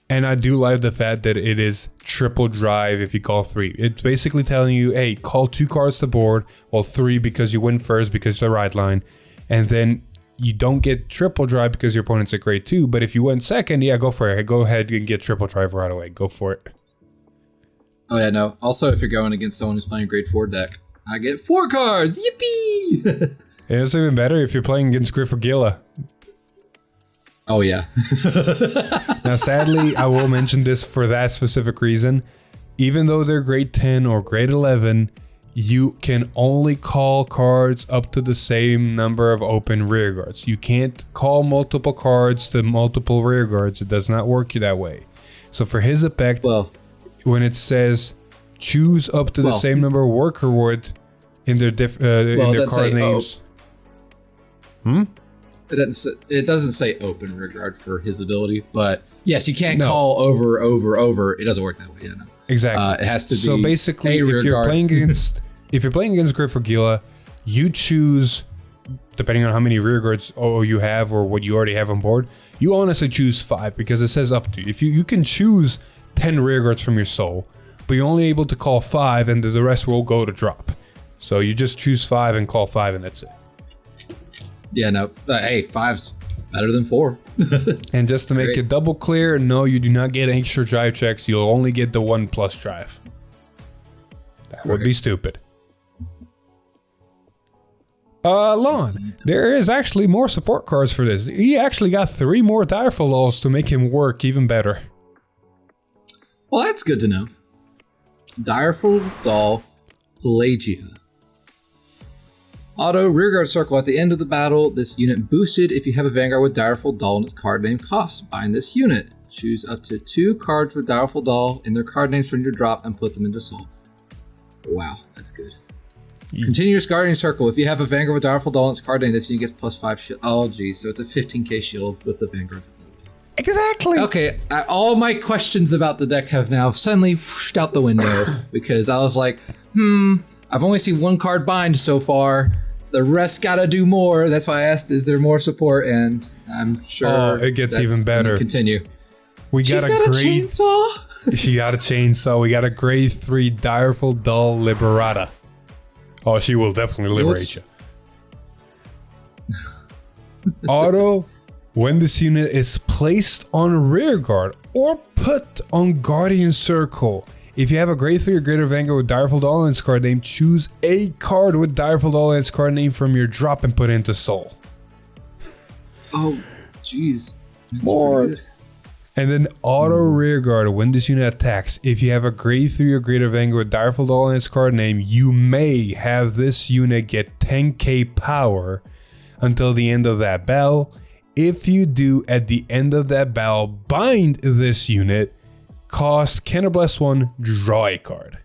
And I do like the fact that it is triple drive if you call 3. It's basically telling you, hey, call 2 cards to board, well 3 because you win first because of the ride line, and then you don't get triple drive because your opponent's at grade 2, but if you win second, yeah, go for it. Go ahead and get triple drive right away. Go for it. Oh yeah, no. Also, if you're going against someone who's playing a grade 4 deck, I get 4 cards! Yippee! And it's even better if you're playing against Griffagilla. Oh yeah. Now, sadly, I will mention this for that specific reason. Even though they're grade 10 or grade 11, you can only call cards up to the same number of open rearguards. You can't call multiple cards to multiple rearguards. It does not work that way. So for his effect, when it says choose up to the same number of Workeroid in their card names. It doesn't say open rearguard for his ability, but yes, you can't No. call over. It doesn't work that way. Yeah, no. Exactly. It has to be. So basically, a if you're rearguard. playing against Grit for Gila, you choose, depending on how many rearguards you have or what you already have on board, you honestly choose 5 because it says up to you. If you can choose 10 rearguards from your soul, but you're only able to call 5 and the rest will go to drop. So you just choose 5 and call 5 and that's it. Yeah, no. Hey, 5's better than 4. And just to make Great. it double clear, no, you do not get extra drive checks. You'll only get the 1+ drive. That would be stupid. Lon, there is actually more support cards for this. He actually got 3 more Direful Dolls to make him work even better. Well, that's good to know. Direful Doll Pelagia. Auto rearguard circle at the end of the battle. This unit boosted if you have a Vanguard with Direful Doll in its card name cost. Bind this unit. Choose up to 2 cards with Direful Doll in their card names from your drop and put them into soul. Wow, that's good. Continuous Guardian Circle. If you have a Vanguard with Direful Doll in its card name, this unit gets +5 shield. Oh, geez. So it's a 15k shield with the Vanguard's ability. Exactly. Okay, all my questions about the deck have now suddenly whooshed out the window because I was like, I've only seen 1 card bind so far. The rest gotta do more. That's why I asked, is there more support? And I'm sure it gets that's even better. gonna continue. We She's got got a a great chainsaw? She got a chainsaw. We got a grade 3 Direful Doll Liberata. Oh, she will definitely liberate you. Auto, when this unit is placed on rearguard or put on Guardian Circle. If you have a grade 3 or greater Vanguard with Direful Doll in its card name, choose a card with Direful Doll in its card name from your drop and put it into soul. Oh, jeez. That's More. pretty good. And then auto rearguard when this unit attacks. If you have a grade 3 or greater Vanguard with Direful Doll in its card name, you may have this unit get 10k power until the end of that battle. If you do, at the end of that battle, bind this unit, cost Counterblast 1, draw a card.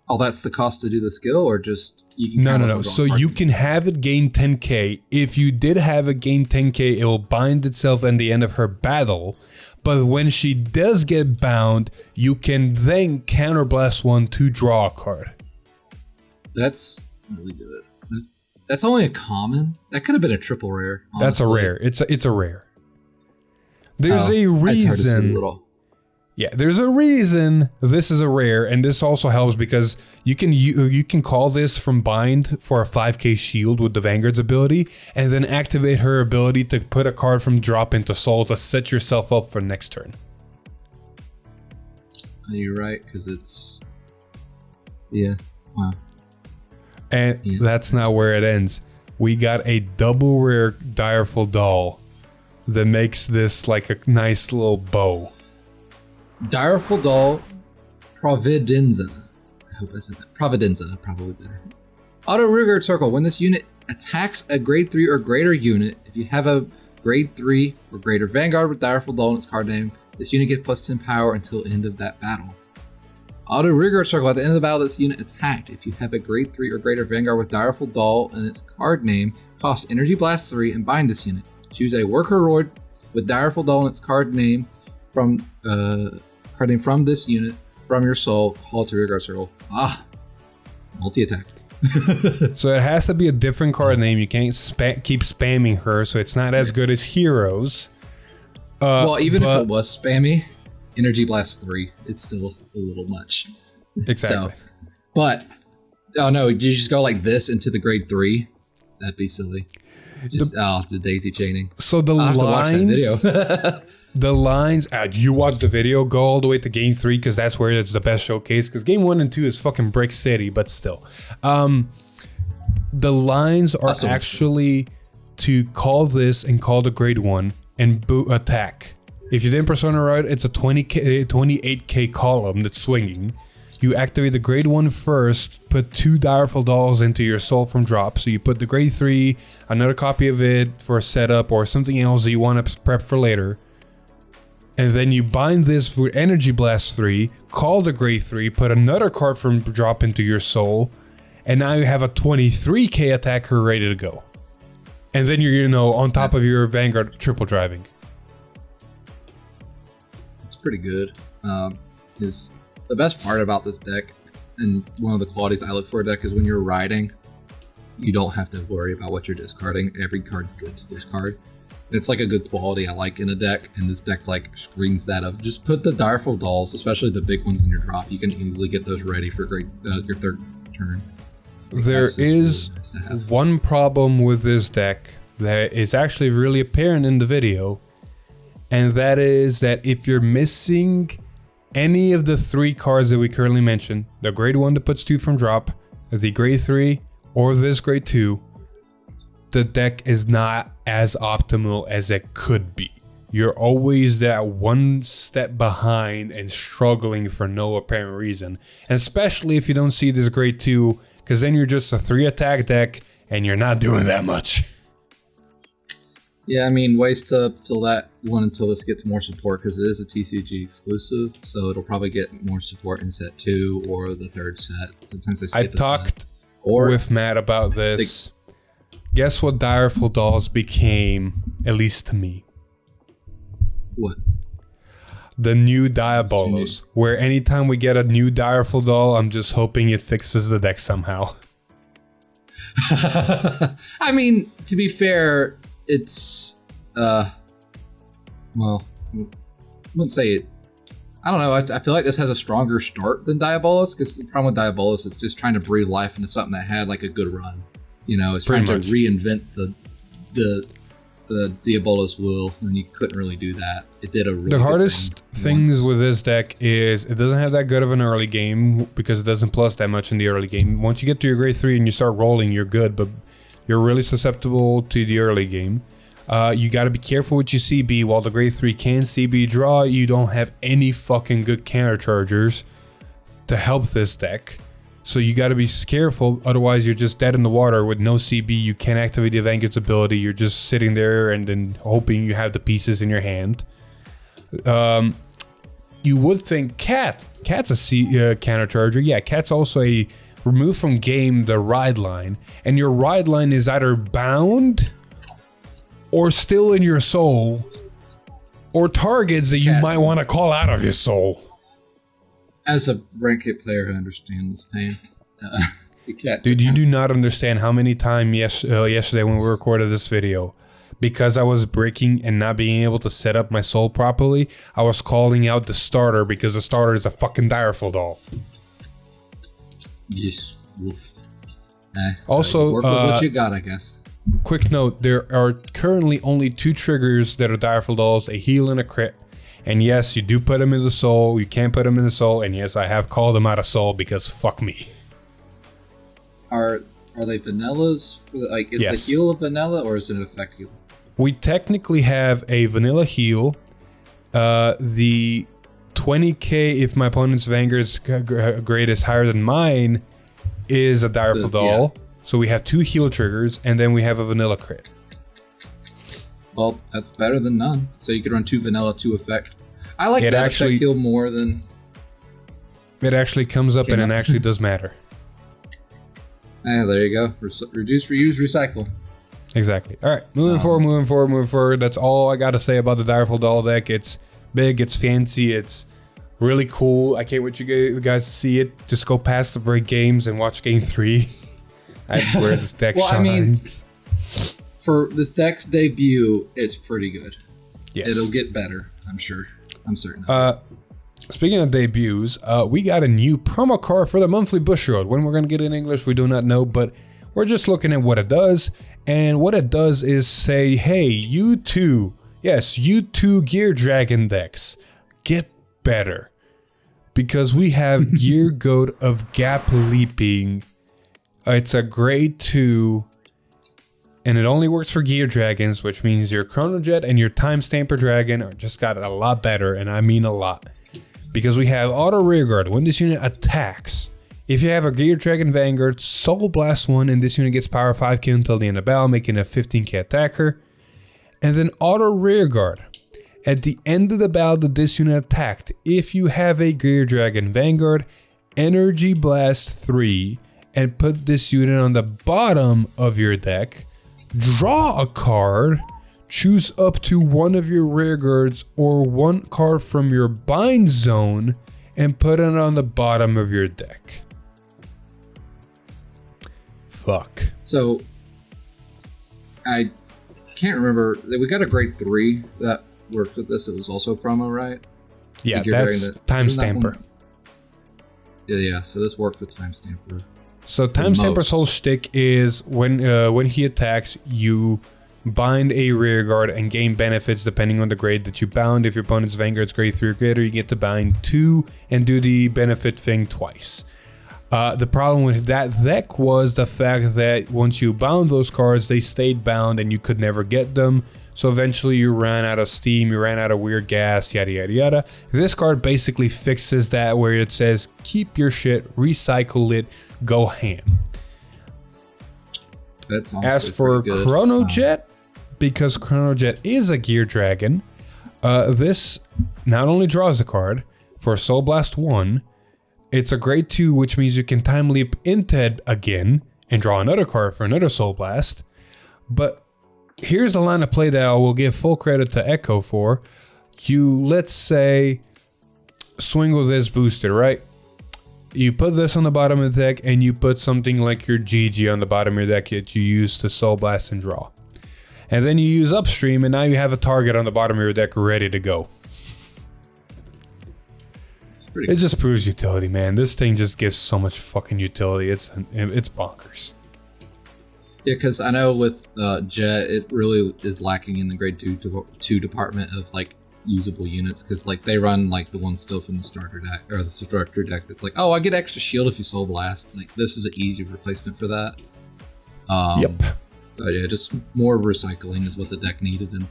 Oh, that's the cost to do the skill, or just you can No. So you can have it gain 10k. If you did have it gain 10k, it will bind itself at the end of her battle. But when she does get bound, you can then Counterblast 1 to draw a card. That's really good. That's only a common. That could have been a triple rare. Honestly. That's a rare. It's a rare. There's a It's hard to see reason. little. Yeah, there's a reason this is a rare, and this also helps because you can call this from bind for a 5k shield with the Vanguard's ability, and then activate her ability to put a card from drop into soul to set yourself up for next turn. You're right, because it's... Yeah, wow. And that's not where it ends. We got a double rare Direful Doll that makes this like a nice little bow. Direful Doll Providenza. I hope I said that. Providenza, probably better. Auto rearguard circle. When this unit attacks a grade 3 or greater unit, if you have a grade 3 or greater Vanguard with Direful Doll in its card name, this unit gets +10 power until end of that battle. Auto rearguard circle. At the end of the battle, this unit attacked. If you have a grade 3 or greater Vanguard with Direful Doll in its card name, cost Energy Blast 3 and bind this unit. Choose a Worker Lord with Direful Doll in its card name from this unit from your soul. Call it to rearguard circle. Multi-attack. So it has to be a different card name. You can't keep spamming her, so it's not as good as Heroes. Well, even if it was spammy, Energy Blast 3, it's still a little much. Exactly. Oh no, you just go like this into the grade 3? That'd be silly. The daisy chaining. So the I'll have to watch that video. The lines, you watch the video, go all the way to game 3 because that's where it's the best showcase. Because game 1 and 2 is fucking Brick City, but still, the lines are actually to call this and call the grade 1 and attack. If you didn't persona right, it's a 28k column that's swinging. You activate the grade 1 first, put 2 Direful Dolls into your soul from drop. So you put the grade 3, another copy of it for a setup or something else that you want to prep for later. And then you bind this with Energy Blast 3, call the grade 3, put another card from drop into your soul, and now you have a 23k attacker ready to go. And then you're, on top of your Vanguard triple driving. It's pretty good. Is the best part about this deck, and one of the qualities I look for a deck, is when you're riding, you don't have to worry about what you're discarding. Every card's good to discard. It's like a good quality I like in a deck, and this deck's like screams that of just put the Direful Dolls, especially the big ones in your drop. You can easily get those ready for your third turn. There is really nice to have. one problem with this deck that is actually really apparent in the video, and that is that if you're missing any of the 3 cards that we currently mentioned, the grade 1 that puts 2 from drop, the grade 3, or this grade 2, the deck is not as optimal as it could be. You're always that one step behind and struggling for no apparent reason. And especially if you don't see this grade 2, because then you're just a 3 attack deck and you're not doing that much. Yeah, I mean, ways to fill that one until this gets more support, because it is a TCG exclusive, so it'll probably get more support in set 2 or the 3rd set. Sometimes they skip I talked set. Or with Matt about this. Guess what Direful Dolls became, at least to me? What? The new Diabolos, where anytime we get a new Direful Doll, I'm just hoping it fixes the deck somehow. I mean, to be fair, it's well, I wouldn't say it. I don't know. I feel like this has a stronger start than Diabolos, because the problem with Diabolos is just trying to breathe life into something that had like a good run. It's Pretty trying much. to reinvent the Diabolos wheel, and you couldn't really do that. It did a really The good hardest thing things once. with this deck is it doesn't have that good of an early game because it doesn't plus that much in the early game. Once you get to your grade 3 and you start rolling, you're good, but you're really susceptible to the early game. You got to be careful with your CB. While the grade 3 can CB draw, you don't have any fucking good counter chargers to help this deck. So you got to be careful, otherwise you're just dead in the water with no CB. You can't activate the Vanguard's ability. You're just sitting there and then hoping you have the pieces in your hand. You would think Cat's a counter charger. Yeah, Cat's also a remove from game the ride line, and your ride line is either bound or still in your soul, or targets that you Cat. might want to call out of your soul. As a Brandt Gate player, I understand this pain. The cat. Dude, you do not understand how many times yesterday when we recorded this video, because I was breaking and not being able to set up my soul properly, I was calling out the starter because the starter is a fucking Direful Doll. Yes. Oof. Also, work with what you got, I guess. Quick note, there are currently only 2 triggers that are Direful Dolls, a heal and a crit. And yes, you do put them in the soul, you can't put them in the soul, and yes, I have called them out of soul because fuck me. Are they vanillas? Is Yes. the heal a vanilla or is it an effect heal? We technically have a vanilla heal. The 20k, if my opponent's Vanguard's grade is higher than mine, is a Direful Doll. Yeah. So we have 2 heal triggers, and then we have a vanilla crit. Well, that's better than none. So you could run 2 vanilla, 2 effect. I like It that actually- effect heal more than... It actually comes up and it actually does matter. There you go. Reduce, reuse, recycle. Exactly. All right, moving forward. That's all I got to say about the Direful Doll deck. It's big, it's fancy, it's really cool. I can't wait you guys to see it. Just go past the break games and watch game 3. I swear this deck Well, shines. I mean, for this deck's debut, it's pretty good. Yes. It'll get better, I'm sure. I'm certain. Speaking of debuts, we got a new promo card for the monthly Bushiroad. When we're going to get it in English, we do not know, but we're just looking at what it does. And what it does is say, hey, you two Gear Dragon decks, get better. Because we have Gear Goat of Gap Leaping. It's a grade 2, and it only works for Gear Dragons, which means your Chrono Jet and your Time Stamper Dragon are just got a lot better, and I mean a lot. Because we have Auto Rearguard. When this unit attacks, if you have a Gear Dragon Vanguard, Soul Blast 1, and this unit gets power 5k until the end of battle, making a 15k attacker. And then Auto Rearguard. At the end of the battle that this unit attacked, if you have a Gear Dragon Vanguard, Energy Blast 3, and put this unit on the bottom of your deck, draw a card, choose up to one of your rear guards or one card from your bind zone, and put it on the bottom of your deck. Fuck. So, I can't remember. We got a grade 3 that works with this. It was also promo, right? Yeah, that's Timestamper. Yeah. So this works with Timestamper. So Timestamper's whole shtick is when he attacks, you bind a rear guard and gain benefits depending on the grade that you bound. If your opponent's Vanguard's grade 3 or greater, you get to bind 2 and do the benefit thing twice. The problem with that deck was the fact that once you bound those cards, they stayed bound and you could never get them. So eventually you ran out of steam, you ran out of weird gas, yada yada yada. This card basically fixes that, where it says keep your shit, recycle it, go ham. That's As for Chronojet, because Chronojet is a gear dragon, this not only draws a card for Soul Blast 1, it's a grade 2, which means you can time leap into it again and draw another card for another Soul Blast. But here's the line of play that I will give full credit to Echo for. You, let's say, swing with this booster, right? You put this on the bottom of the deck and you put something like your GG on the bottom of your deck that you use to Soul Blast and draw. And then you use Upstream and now you have a target on the bottom of your deck ready to go. It just proves utility, man. This thing just gives so much fucking utility. It's bonkers. Yeah, because I know with Jet, it really is lacking in the grade 2 department of like usable units, because like they run like the one still from the starter deck or the starter deck that's like, oh, I get extra shield if you Soul Blast. Like this is an easy replacement for that. Yep. So yeah, just more recycling is what the deck needed, and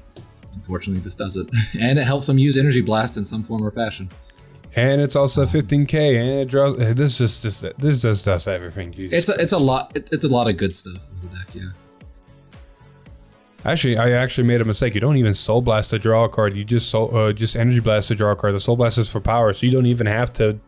unfortunately this doesn't. And it helps them use Energy Blast in some form or fashion. And it's also 15k, and it draws. This just does everything. Jesus it's a lot. It's a lot of good stuff with the deck. Yeah. Actually, I actually made a mistake. You don't even Soul Blast to draw a card. You just Energy Blast to draw a card. The Soul Blast is for power, so you don't even have to.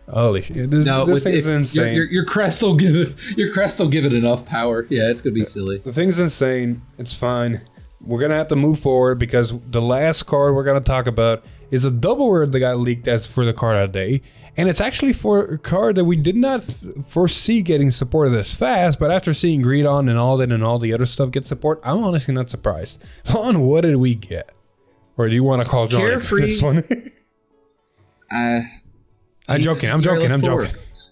Holy shit! This thing is insane. Your crest will give it. Your crest will give it enough power. Yeah, it's gonna be silly. The thing's insane. It's fine. We're gonna have to move forward because the last card we're gonna talk about is a double word that got leaked as for the card of the day, and it's actually for a card that we did not foresee getting supported this fast. But after seeing Greedon and all that and all the other stuff get support, I'm honestly not surprised. On what did we get? Or do you want to call Johnny for this one? I'm joking. I'm joking.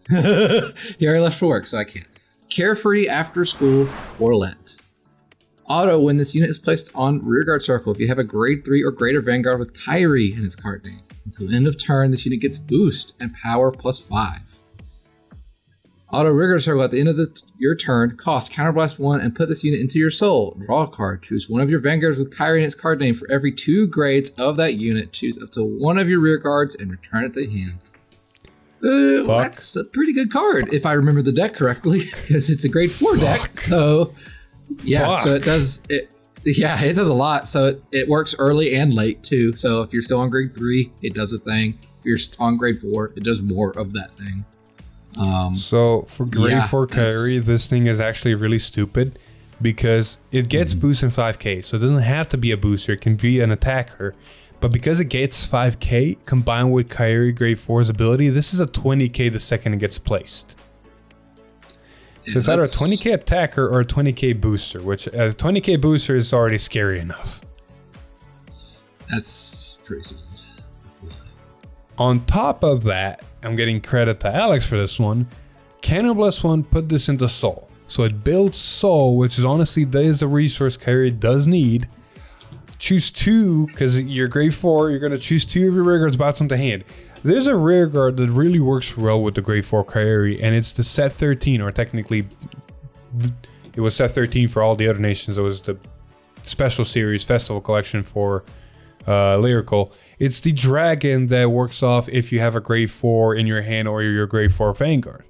He already left for work, so I can't. Carefree after school for Lent. Auto, when this unit is placed on rearguard circle, if you have a grade 3 or greater Vanguard with Kairi in its card name. Until the end of turn, this unit gets boost and power +5. Auto rearguard circle at the end of your turn, cost counterblast 1 and put this unit into your soul. Draw a card. Choose one of your Vanguards with Kairi in its card name. For every 2 grades of that unit, choose up to one of your rearguards and return it to hand. That's a pretty good card, if I remember the deck correctly, because it's a grade 4 deck, so... Yeah, so it does it does a lot. So it works early and late too. So if you're still on grade 3, it does a thing. If you're on grade 4, it does more of that thing. So for grade 4 Kairi, this thing is actually really stupid because it gets boost in 5k. So it doesn't have to be a booster, it can be an attacker. But because it gets 5k combined with Kairi grade 4's ability, this is a 20k the second it gets placed. So it's either a 20k attacker or a 20k booster, which a 20k booster is already scary enough. That's pretty solid. On top of that, I'm getting credit to Alex for this one. Cannon 1 put this into Soul. So it builds Soul, which is honestly, that is a resource Kairi does need. Choose 2, because you're grade 4, you're going to choose 2 of your rearguards bottom to hand. There's a rearguard that really works well with the grade 4 Kairi, and it's the set 13, or technically it was set 13 for all the other nations. It was the special series festival collection for lyrical. It's the dragon that works off if you have a grade 4 in your hand or your grade 4 Vanguard.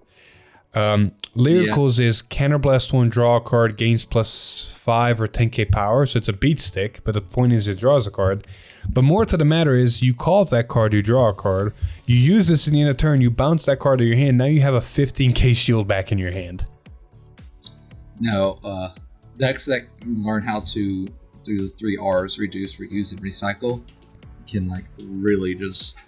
Lyricals is Counterblast 1, draw a card, gains +5 or 10k power, so it's a beat stick, but the point is it draws a card. But more to the matter is, you call that card, you draw a card, you use this in the end of turn, you bounce that card to your hand, now you have a 15k shield back in your hand. No, decks that learn how to do the 3 R's, reduce, reuse, and recycle, can like really just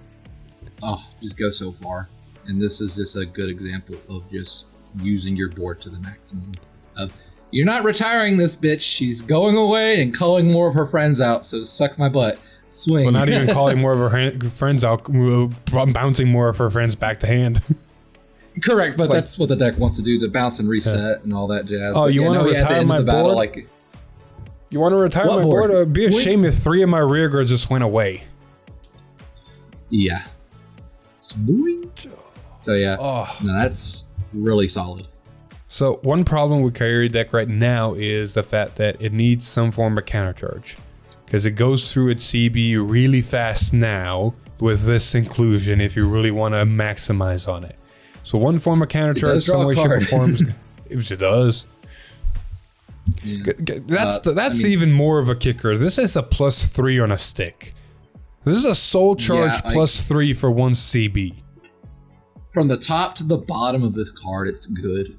go so far. And this is just a good example of just using your board to the maximum. You're not retiring this bitch. She's going away and calling more of her friends out. So suck my butt. Swing. Well, not even calling more of her friends out, bouncing more of her friends back to hand. Correct, but that's what the deck wants to do, to bounce and reset and all that jazz. Oh, but you want to retire my board? You want to retire my board? It would be a shame if 3 of my rear guards just went away. Yeah. So yeah, no, that's really solid. So one problem with Kairi deck right now is the fact that it needs some form of countercharge. Because it goes through its CB really fast now with this inclusion if you really want to maximize on it. So one form of countercharge, some way, shape, or form. It does. Yeah. That's even more of a kicker. This is a +3 on a stick. This is a soul charge +3 for 1 CB. From the top to the bottom of this card, it's good.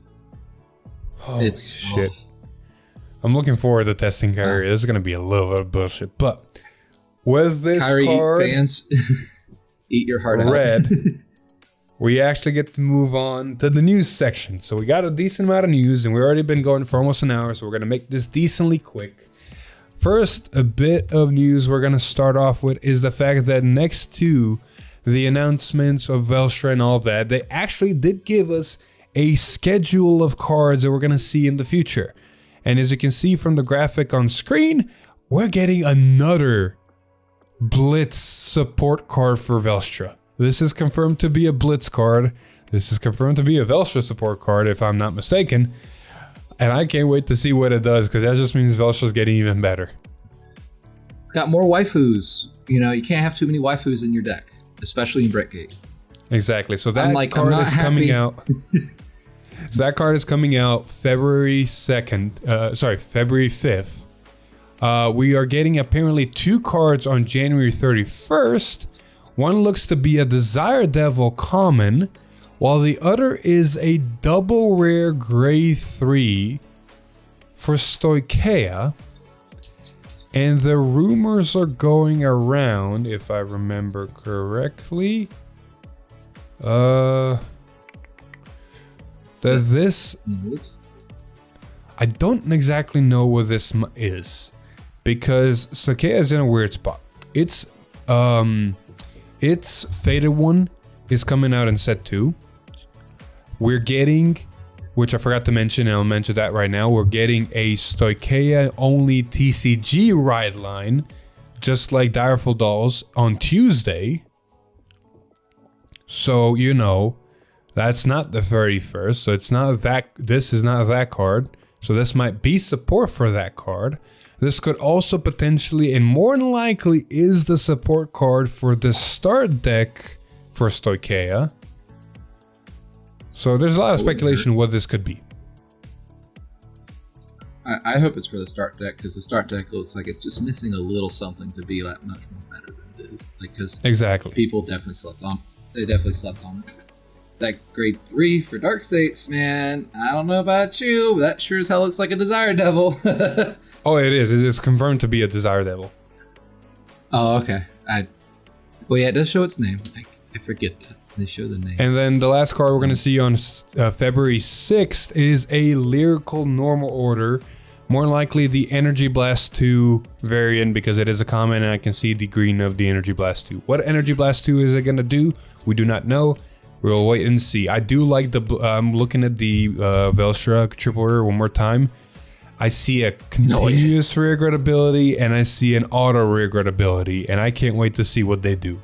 Holy shit. I'm looking forward to testing Kairi. This is going to be a little bit of bullshit. But with this Kairi card, fans, eat your heart red, out. we actually get to move on to the news section. So we got a decent amount of news, and we've already been going for almost an hour, so we're going to make this decently quick. First, a bit of news we're going to start off with is the fact that next to the announcements of WELSTRA and all that, they actually did give us a schedule of cards that we're going to see in the future. And as you can see from the graphic on screen, we're getting another Blitz support card for WELSTRA. This is confirmed to be a Blitz card. This is confirmed to be a WELSTRA support card, if I'm not mistaken. And I can't wait to see what it does, because that just means WELSTRA's getting even better. It's got more waifus. You know, you can't have too many waifus in your deck, especially in Brandt Gate. Exactly. So that card is coming out. So that card is coming out February 5th. We are getting apparently 2 cards on January 31st. One looks to be a Desire Devil common, while the other is a double rare gray 3 for Stoicheia. And the rumors are going around, if I remember correctly, that this, I don't exactly know what this is, because Stoicheia is in a weird spot. Its Faded One is coming out in set 2. We're getting, which I forgot to mention, and I'll mention that right now, we're getting a Stoicheia only TCG ride line, just like Direful Dolls, on Tuesday. So, you know, that's not the 31st, so it's not that, this is not that card. So this might be support for that card. This could also potentially, and more than likely, is the support card for the start deck for Stoicheia. So there's a lot of speculation what this could be. I hope it's for the start deck, because the start deck looks like it's just missing a little something to be that much more better than it is. Like, because exactly, people definitely slept on. They definitely slept on it. That grade 3 for Dark States, man. I don't know about you, but that sure as hell looks like a Desire Devil. Oh, it is. It's confirmed to be a Desire Devil. Oh, okay. Well, yeah, it does show its name. I forget that. They show the name. And then the last card we're going to see on February 6th is a Lyrical Normal Order. More than likely the Energy Blast 2 variant, because it is a common and I can see the green of the Energy Blast 2. What Energy Blast 2 is it going to do? We do not know. We'll wait and see. I do like the, I'm looking at the WELSTRA triple order one more time. I see a continuous rear guard ability and I see an auto rear guard ability, and I can't wait to see what they do.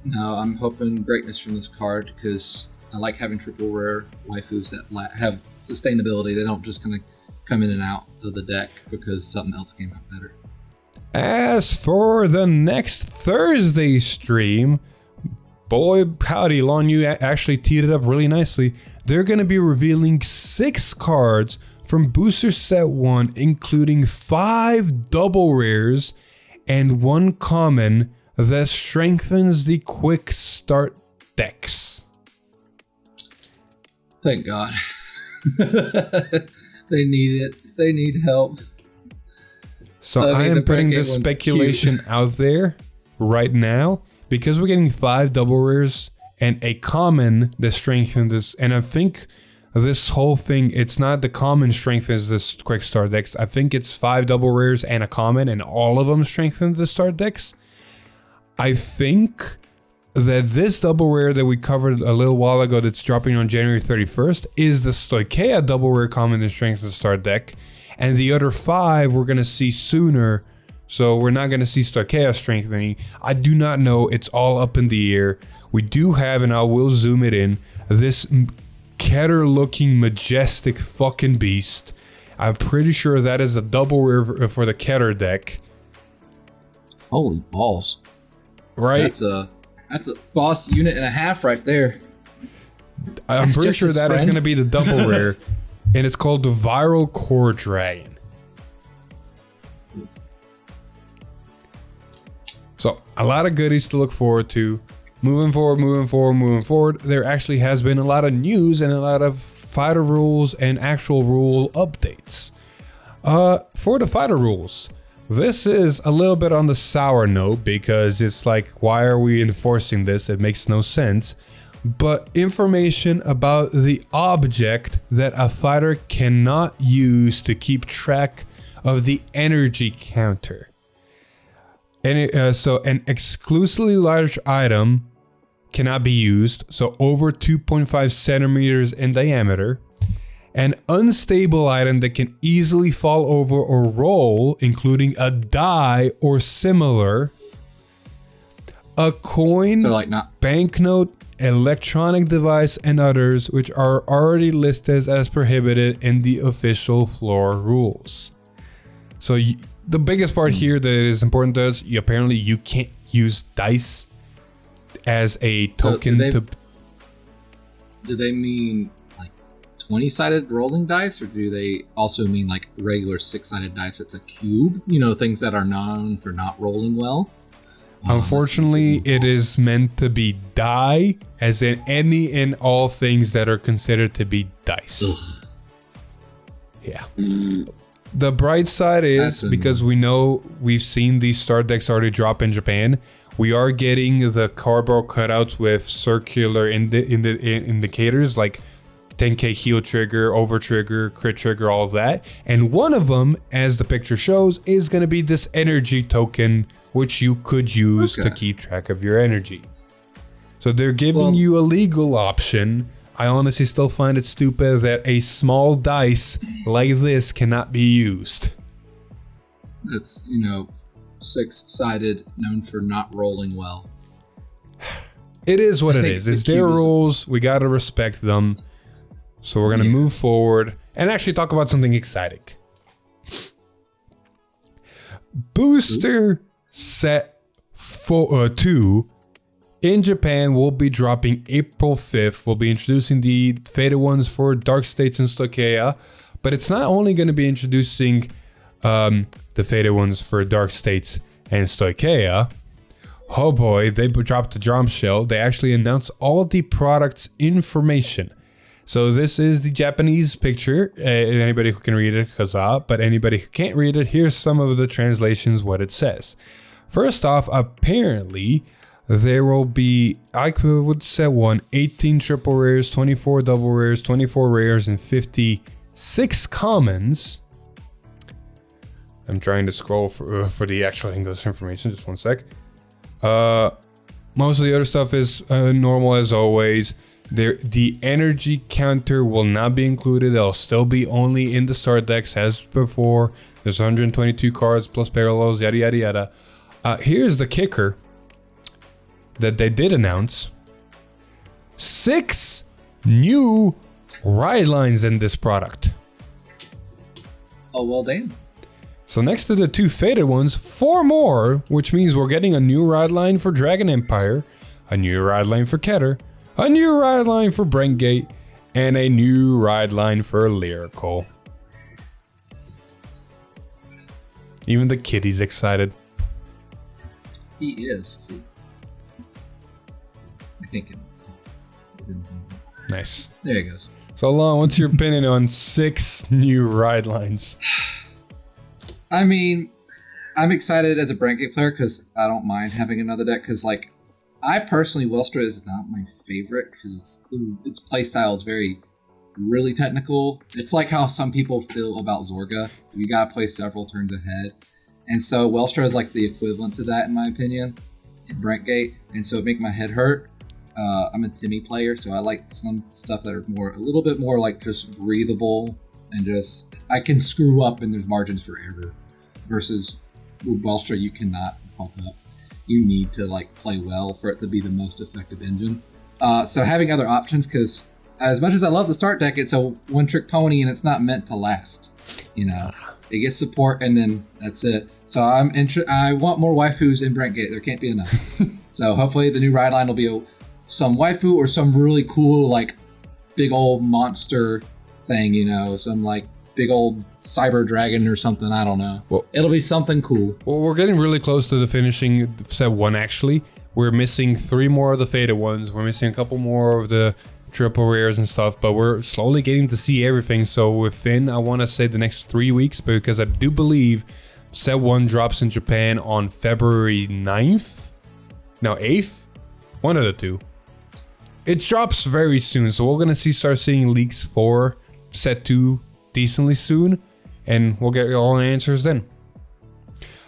No, I'm hoping greatness from this card, because I like having triple rare waifus that have sustainability. They don't just kind of come in and out of the deck because something else came out better. As for the next Thursday stream, boy howdy, Lon, you actually teed it up really nicely. They're going to be revealing 6 cards from Booster Set 1, including 5 double rares and 1 common that strengthens the quick start decks. Thank God. They need it. They need help. So I am putting this speculation out there right now because we're getting 5 double rares and a common that strengthens this. And I think this whole thing, it's not the common strengthens this quick start decks. I think it's 5 double rares and a common, and all of them strengthen the start decks. I think that this double rare that we covered a little while ago that's dropping on January 31st is the Stoicheia double rare common that strengthens the start deck. And the other 5 we're going to see sooner. So we're not going to see Stoicheia strengthening. I do not know. It's all up in the air. We do have, and I will zoom it in, this Keter looking majestic fucking beast. I'm pretty sure that is a double rare for the Keter deck. Holy balls. Right? That's a boss unit and a half right there. I'm pretty sure that is going to be the double rare. And it's called the Viral Core Dragon. So a lot of goodies to look forward to. Moving forward. There actually has been a lot of news and a lot of fighter rules and actual rule updates. For the fighter rules, this is a little bit on the sour note because it's like, why are we enforcing this? It makes no sense. But information about the object that a fighter cannot use to keep track of the energy counter. And so an exclusively large item cannot be used, so over 2.5 centimeters in diameter. An unstable item that can easily fall over or roll, including a die or similar. A coin, so like not banknote, electronic device, and others which are already listed as prohibited in the official floor rules. So the biggest part here that is important to us, apparently you can't use dice as a token. Do they mean like 20-sided rolling dice, or do they also mean like regular 6-sided dice? It's a cube, things that are known for not rolling well. Unfortunately, it is meant to be die, as in any and all things that are considered to be dice. Ugh. Yeah. The bright side is, because we've seen these start decks already drop in Japan, we are getting the cardboard cutouts with circular indicators like 10k heal trigger, over trigger, crit trigger, all of that. And one of them, as the picture shows, is going to be this energy token, which you could use to keep track of your energy. So they're giving you a legal option. I honestly still find it stupid that a small dice like this cannot be used. That's, 6-sided, known for not rolling well. It is what it is. It's their rules. We got to respect them. So we're going to move forward and actually talk about something exciting. Booster Set 2 in Japan will be dropping April 5th. We'll be introducing the faded ones for Dark States and Stoicheia. But it's not only going to be introducing the faded ones for Dark States and Stoicheia. Oh boy, they dropped the drum shell. They actually announced all the products information. So this is the Japanese picture. Anybody who can read it, huzzah. But anybody who can't read it, here's some of the translations, what it says. First off, apparently, there will be, I would say 18 triple rares, 24 double rares, 24 rares, and 56 commons. I'm trying to scroll for the actual English information, just one sec. Most of the other stuff is normal as always. The energy counter will not be included. They'll still be only in the start decks as before. There's 122 cards plus parallels, yada yada yada. Here's the kicker that they did announce. 6 new ride lines in this product. Oh, well, damn. So next to the 2 faded ones, 4 more, which means we're getting a new ride line for Dragon Empire, a new ride line for Keter, a new ride line for Brandt Gate, and a new ride line for Lyrical. Even the kitty's excited. He is. See, I can't get him. Nice. There he goes. So Lon, what's your opinion on 6 new ride lines? I mean, I'm excited as a Brandt Gate player because I don't mind having another deck. Because, like, I personally, WELSTRA is not my favorite because its playstyle is really technical. It's like how some people feel about Zorga. You gotta play several turns ahead. And so WELSTRA is like the equivalent to that, in my opinion, in Brandt Gate. And so it makes my head hurt. I'm a Timmy player, so I like some stuff that are a little bit more like just breathable and just I can screw up and there's margins for error. Versus with WELSTRA, you cannot fuck up. You need to like play well for it to be the most effective engine. So having other options, because as much as I love the start deck, it's a one-trick pony and it's not meant to last. You know, it gets support and then that's it. So I want more waifus in Brandt Gate. There can't be enough. So hopefully the new ride line will be some waifu or some really cool like big old monster thing, you know, some like big old cyber dragon or something. I don't know. Well, it'll be something cool. Well, we're getting really close to the finishing set 1 actually. We're missing 3 more of the faded ones. We're missing a couple more of the triple rares and stuff, but we're slowly getting to see everything. So within, I want to say the next 3 weeks, because I do believe set 1 drops in Japan on February 9th. No, 8th? One of the two. It drops very soon, so we're gonna start seeing leaks for set 2 decently soon, and we'll get all the answers then.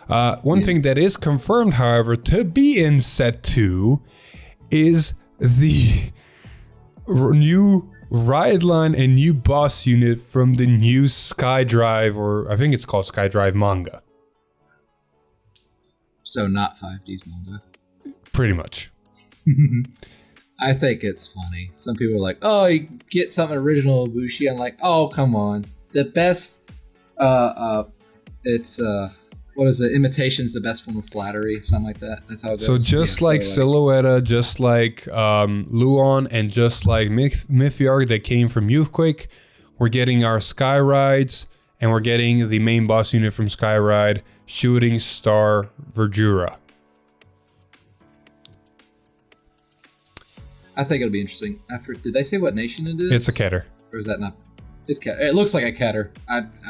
One thing that is confirmed, however, to be in set 2 is the new ride line and new boss unit from the new SkyDrive, or I think it's called SkyDrive manga. So not 5D's manga. Pretty much. I think it's funny. Some people are like, oh, you get something original Ibushi. I'm like, oh, come on. The best, it's, what is it? Imitation's the best form of flattery, something like that. That's how it goes. So just like Silhouette, just like Luon, and just like Mythiarch that came from Youthquake, we're getting our Sky Rides, and we're getting the main boss unit from Sky Ride, Shooting Star Verdura. I think it'll be interesting. Did they say what nation it is? It's a Keter. Or is that not? It's Keter. It looks like a Keter.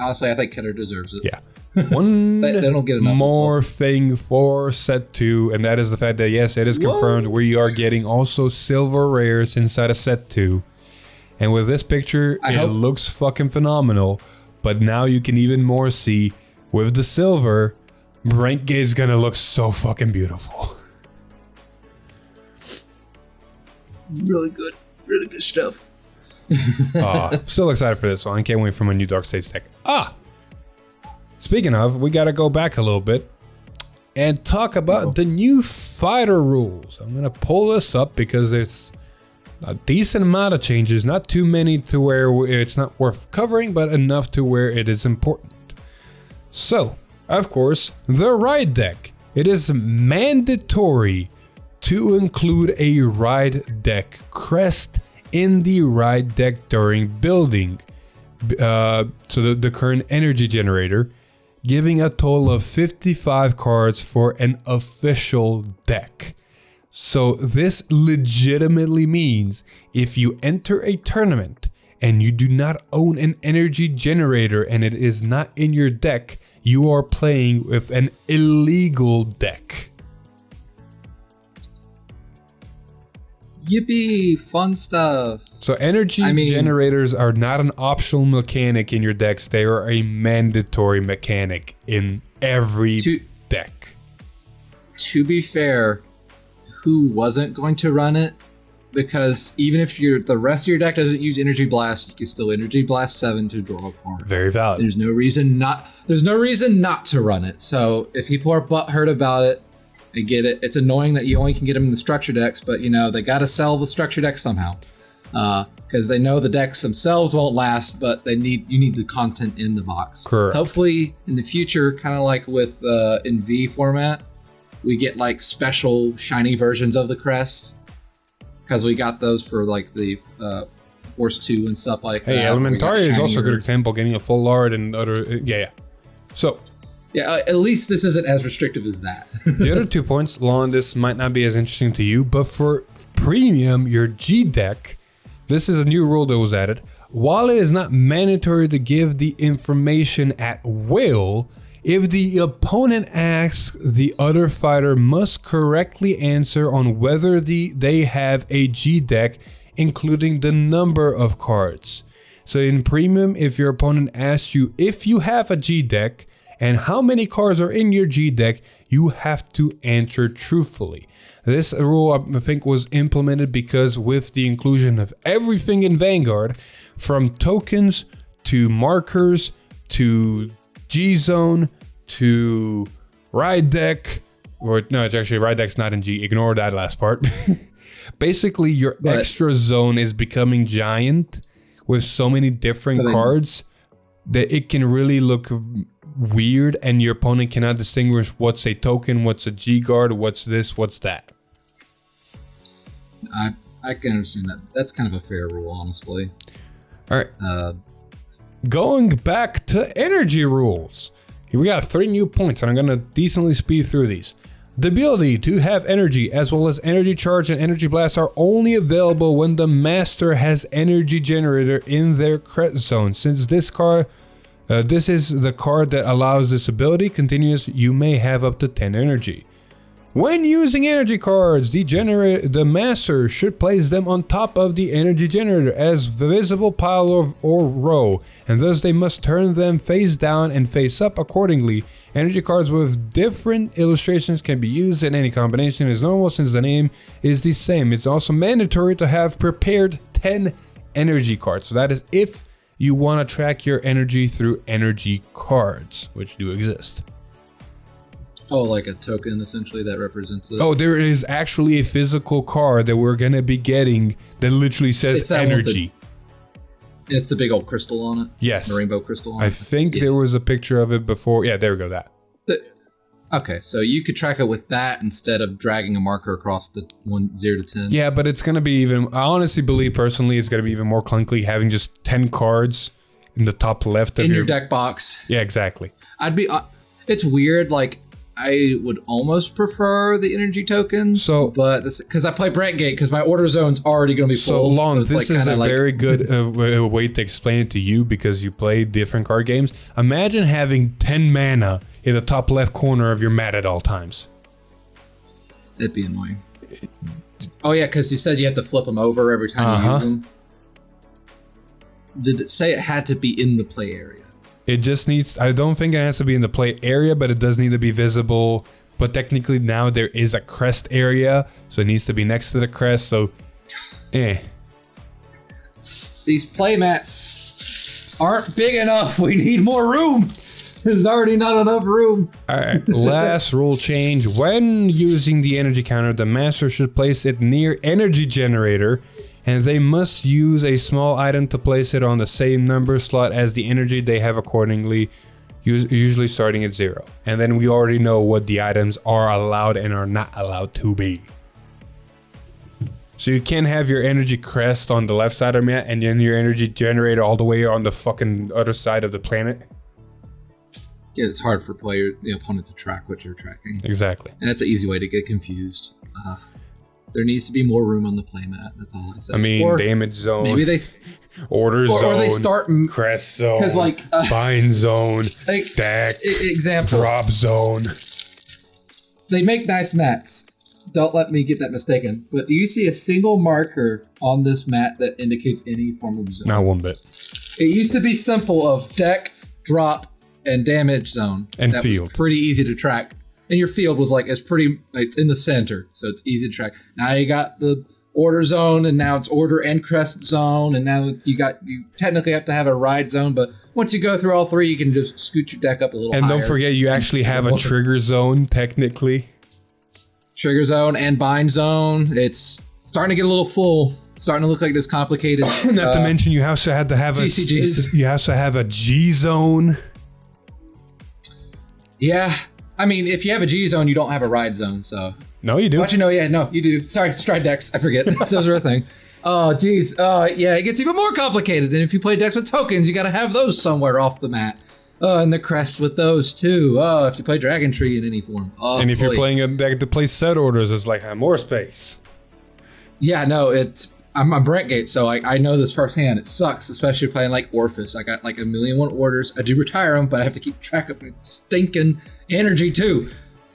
Honestly, I think Keter deserves it. Yeah. One they don't get enough more thing for set 2, and that is the fact that yes, it is confirmed we are getting also silver rares inside of set 2. And with this picture, it looks fucking phenomenal. But now you can even more see with the silver, Brandt Gate is gonna look so fucking beautiful. Really good stuff. Still excited for this one. I can't wait for my new Dark States deck. Speaking of, we gotta go back a little bit and talk about the new fighter rules. I'm gonna pull this up because it's a decent amount of changes, not too many to where it's not worth covering, but enough to where it is important. So, of course, the ride deck. It is mandatory to include a ride deck crest in the ride deck during building. So the current energy generator, giving a total of 55 cards for an official deck. So this legitimately means if you enter a tournament and you do not own an energy generator and it is not in your deck, you are playing with an illegal deck. Yippee, fun stuff. So energy generators are not an optional mechanic in your decks. They are a mandatory mechanic in every deck. To be fair, who wasn't going to run it? Because even if the rest of your deck doesn't use Energy Blast, you can still Energy Blast 7 to draw a card. Very valid. There's no reason not to run it. So if people are butthurt about it, I get it. It's annoying that you only can get them in the structure decks, but you know, they got to sell the structure decks somehow. Because they know the decks themselves won't last, but you need the content in the box. Correct. Hopefully in the future, kind of like with in V format, we get like special shiny versions of the crest. Because we got those for like the Force 2 and stuff like that. Hey, Elementaria is also a good example, getting a full art and other, yeah. So. Yeah, at least this isn't as restrictive as that. The other 2 points, Lon, this might not be as interesting to you, but for premium, your G deck, this is a new rule that was added. while it is not mandatory to give the information at will, if the opponent asks, the other fighter must correctly answer on whether they have a G deck, including the number of cards. So in Premium, if your opponent asks you if you have a G deck and how many cards are in your G deck, you have to answer truthfully. This rule, I think, was implemented because with the inclusion of everything in Vanguard, from tokens to markers to G-Zone to ride deck, or no, it's actually ride deck's not in G, ignore that last part. Basically, your extra zone is becoming giant with so many different cards that it can really look weird and your opponent cannot distinguish what's a token, what's a G guard, what's this, what's that. I can understand that. That's kind of a fair rule, honestly. All right. Going back to energy rules. Here we got 3 new points, and I'm going to decently speed through these. The ability to have energy, as well as energy charge and energy blast, are only available when the master has energy generator in their crest zone. Since this card, this is the card that allows this ability continuous, you may have up to 10 energy. When using energy cards, the master should place them on top of the energy generator as visible pile or row, and thus they must turn them face down and face up accordingly. Energy cards with different illustrations can be used in any combination as normal since the name is the same. It's also mandatory to have prepared 10 energy cards. So that is if you want to track your energy through energy cards, which do exist. Oh, like a token, essentially, that represents it? Oh, there is actually a physical card that we're going to be getting that literally says energy. It's the big old crystal on it? Yes. The rainbow crystal on it? I think there was a picture of it before. Yeah, there we go, that. Okay, so you could track it with that instead of dragging a marker across the 0 to 10. Yeah, but it's going to be even... I honestly believe, personally, it's going to be even more clunky having just 10 cards in the top left of your deck box. Yeah, exactly. It's weird, like... I would almost prefer the energy tokens, but because I play Brandt Gate, because my order zone's already going to be full. So long, this is a very good way to explain it to you because you play different card games. Imagine having 10 mana in the top left corner of your mat at all times. It'd be annoying. Oh yeah, because you said you have to flip them over every time you use them. Did it say it had to be in the play area? It just needs, I don't think it has to be in the play area, but it does need to be visible. But technically now there is a crest area, so it needs to be next to the crest, so These play mats aren't big enough. We need more room. There's already not enough room. Alright, last rule change. When using the energy counter, the master should place it near energy generator, and they must use a small item to place it on the same number slot as the energy they have accordingly, usually starting at 0. And then we already know what the items are allowed and are not allowed to be. So you can't have your energy crest on the left side of the map and then your energy generator all the way on the fucking other side of the planet. Yeah, it's hard for the opponent to track what you're tracking. Exactly. And that's an easy way to get confused. There needs to be more room on the playmat. That's all I say. I mean, damage zone. Maybe they order zone. Or they start crest zone. Bind zone. Deck. Example. Drop zone. They make nice mats. Don't let me get that mistaken. But do you see a single marker on this mat that indicates any form of zone? Not one bit. It used to be simple of deck, drop, and damage zone. And that field. Was pretty easy to track. And your field was it's in the center, so it's easy to track. Now you got the order zone, and now it's order and crest zone, and now you technically have to have a ride zone, but once you go through all 3, you can just scoot your deck up a little higher. And don't forget, you actually have a trigger zone, technically. Trigger zone and bind zone. It's starting to get a little full. It's starting to look like this complicated. Not to mention, you also had to have TCGs. You also have a G zone. Yeah. I mean, if you have a G zone, you don't have a ride zone, so... No, you do. No, you do. Sorry, stride decks. I forget. Those are a thing. Oh, geez. Yeah, it gets even more complicated. And if you play decks with tokens, you gotta have those somewhere off the mat. And the crest with those, too. If you play Dragon Tree in any form. And if you're playing a deck that plays set orders, it's like more space. Yeah, no, I'm a Brandt Gate, so I know this firsthand. It sucks, especially playing like Orphis. I got like 1,000,001 orders. I do retire them, but I have to keep track of my stinking energy too.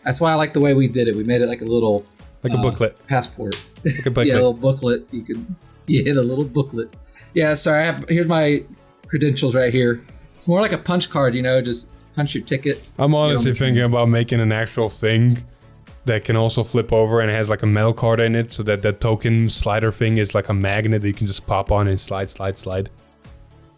That's why I like the way we did it. We made it like a little a booklet passport. Like a booklet. Yeah, a little booklet. You can the little booklet. Yeah, sorry. Here's my credentials right here. It's more like a punch card, just punch your ticket. I'm honestly thinking about making an actual thing that can also flip over and it has like a metal card in it, so that the token slider thing is like a magnet that you can just pop on and slide.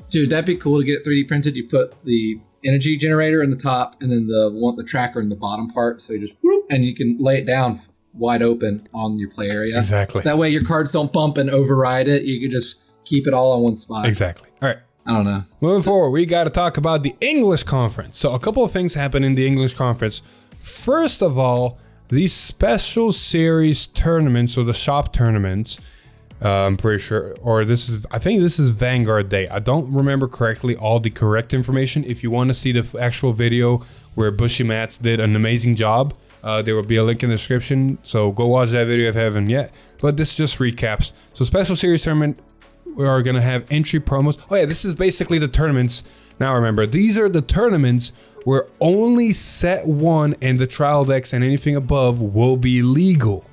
Dude, that'd be cool to get 3D printed. You put the energy generator in the top and then the tracker in the bottom part, so you just whoop, and you can lay it down wide open on your play area. Exactly. That way your cards don't bump and override it. You can just keep it all on one spot. Exactly. All right. I don't know. Moving forward, we got to talk about the English conference. So a couple of things happen in the English conference. First of all, these special series tournaments, or the shop tournaments, I'm pretty sure, I think this is Vanguard Day. I don't remember correctly all the correct information. If you want to see the actual video where Bushy Mats did an amazing job, there will be a link in the description. So go watch that video if you haven't yet. But this just recaps. So special series tournament, we are going to have entry promos. Oh yeah, this is basically the tournaments. Now remember, these are the tournaments where only set 1 and the trial decks and anything above will be legal.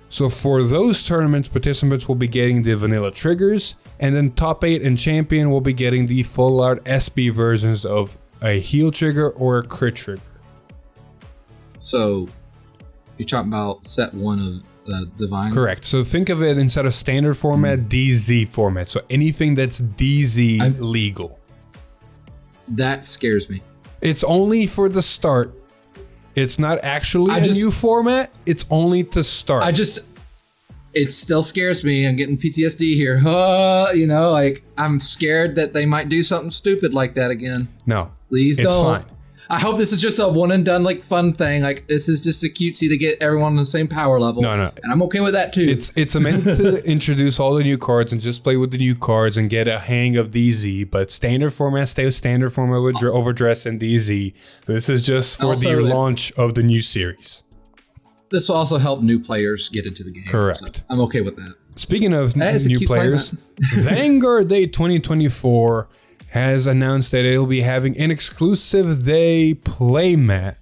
So for those tournaments, participants will be getting the vanilla triggers, and then top 8 and champion will be getting the full art SB versions of a heal trigger or a crit trigger. So you're talking about set 1 of Divine? Correct. So think of it, instead of standard format, DZ format. So anything that's DZ legal. That scares me. It's only for the start. It's not actually a new format. It's only to start. It still scares me. I'm getting PTSD here. I'm scared that they might do something stupid like that again. No. Please don't. It's fine. I hope this is just a one and done fun thing. Like, this is just a cutesy to get everyone on the same power level. No. And I'm okay with that too. It's meant to introduce all the new cards and just play with the new cards and get a hang of DZ. But standard format, stay with standard format with overdress and DZ. This is just for the launch of the new series. This will also help new players get into the game. Correct. So I'm okay with that. Speaking of new players, Vanguard Day 2024 has announced that it'll be having an exclusive day playmat,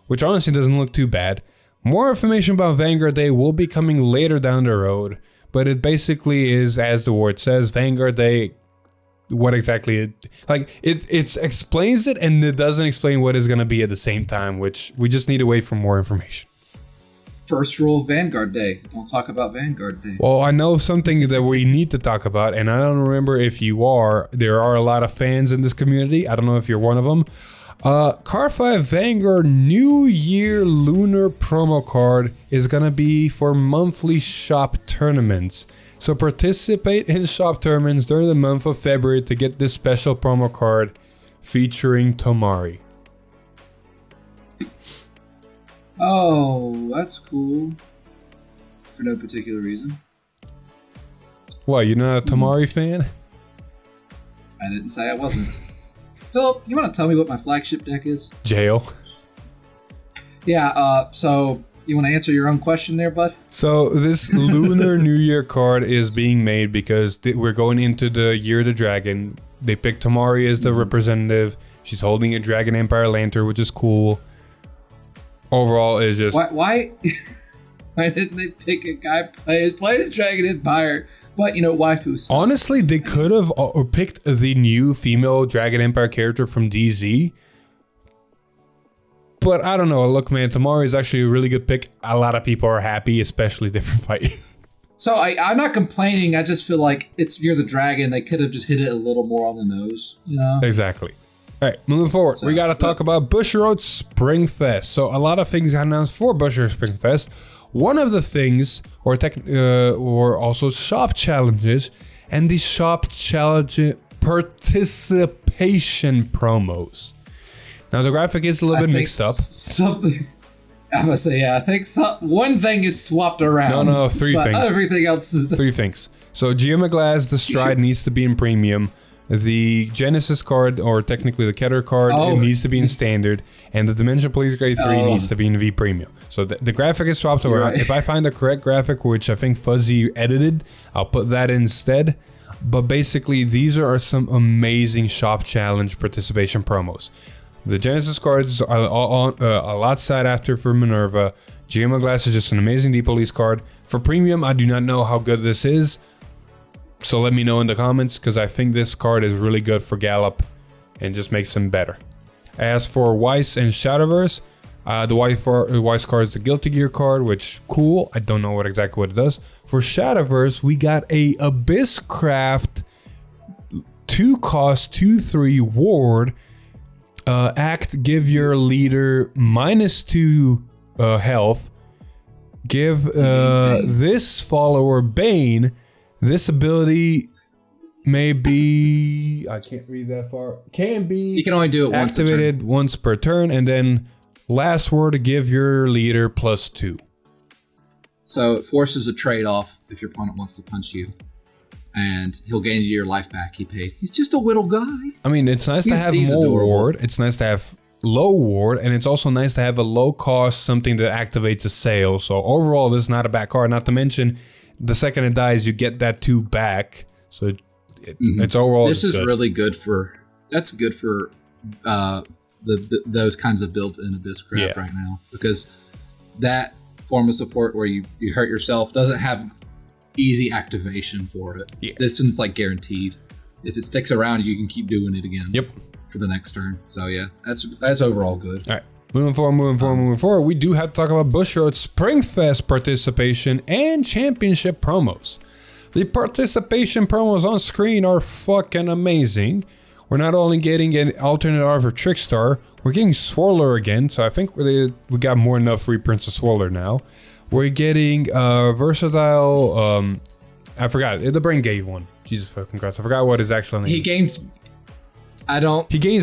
which honestly doesn't look too bad. More information about Vanguard Day will be coming later down the road, but it basically is, as the word says, Vanguard Day. What exactly it explains it, and it doesn't explain what it's going to be at the same time, which we just need to wait for more information. First rule of Vanguard Day: don't talk about Vanguard Day. Well, I know something that we need to talk about, and I don't remember if you are. There are a lot of fans in this community. I don't know if you're one of them. Cardfight Vanguard New Year Lunar promo card is gonna be for monthly shop tournaments. So participate in shop tournaments during the month of February to get this special promo card featuring Tomari. Oh, that's cool. For no particular reason. What, you're not a Tomari fan? I didn't say I wasn't. Philip, you want to tell me what my flagship deck is? Jail. Yeah, so you want to answer your own question there, bud? So this Lunar New Year card is being made because we're going into the Year of the Dragon. They picked Tomari as the representative. She's holding a Dragon Empire lantern, which is cool. Overall, is just why didn't they pick a guy plays Dragon Empire, but waifus? Honestly, they could have picked the new female Dragon Empire character from DZ. But I don't know. Look, man, Tomari is actually a really good pick. A lot of people are happy, especially Different Fight. So I'm not complaining. I just feel like You're the Dragon. They could have just hit it a little more on the nose, Exactly. All right, moving forward, we got to talk about Bushiroad Springfest. So a lot of things got announced for Bushiroad Springfest. One of the things, or also shop challenges, and the shop challenge participation promos. Now the graphic is a little bit mixed up. Something. I'm gonna say, I think one thing is swapped around. No, three things. Everything else is 3 things. So Geoma Glass, the Stride needs to be in premium. The Genesis card, or technically the Keter card, it needs to be in standard, and the Dimension Police Grade 3 needs to be in V Premium. So the graphic is swapped around. Right. If I find the correct graphic, which I think Fuzzy edited, I'll put that instead. But basically, these are some amazing shop challenge participation promos. The Genesis cards are a lot sought after for Minerva. GMO Glass is just an amazing D-Police card. For Premium, I do not know how good this is. So let me know in the comments, because I think this card is really good for Gallop and just makes him better. As for Weiss and Shadowverse, the Weiss card is the Guilty Gear card, which cool. I don't know exactly what it does. For Shadowverse, we got a Abysscraft 2-cost 2/3 ward. Act, give your leader -2 health. Give this follower Bane. This ability may be... I can't read that far. Can be... You can only do it activated once per turn. And then last word, give your leader +2. So it forces a trade-off if your opponent wants to punch you. And he'll gain your life back he paid. He's just a little guy. I mean, it's nice to have more ward. It's nice to have low ward. And it's also nice to have a low cost, something that activates a sale. So overall, this is not a bad card. Not to mention... the second it dies, you get that 2 back. So it's overall. This is good. really good for. That's good for those kinds of builds in Abysscraft right now, because that form of support where you hurt yourself doesn't have easy activation for it. Yeah. This one's like guaranteed. If it sticks around, you can keep doing it again. Yep. For the next turn. So yeah, that's overall good. All right. Moving forward, we do have to talk about Bushiroad's Springfest participation and championship promos. The participation promos on screen are fucking amazing. We're not only getting an alternate art for Trickstar, we're getting Swirler again, so I think we got more than enough reprints of Swirler now. We're getting versatile, I forgot, the Brandt Gate one. Jesus fucking Christ, I forgot what his actual name is. He gains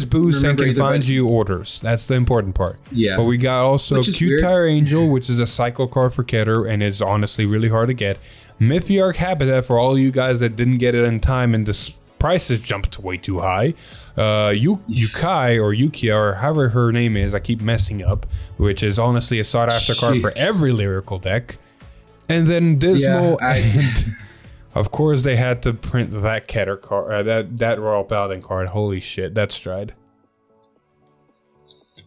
boost and can find you orders. That's the important part. Yeah. But we got also Cute Tire Angel, which is a cycle card for Keter, and it's honestly really hard to get. Mythiarch Habitat for all you guys that didn't get it in time and the prices jumped way too high. Yukai or Yukia, or however her name is, I keep messing up, which is honestly a sought after card for every lyrical deck. And then Dismal and... Of course, they had to print that Keter card, that Royal Paladin card. Holy shit, that's Stride.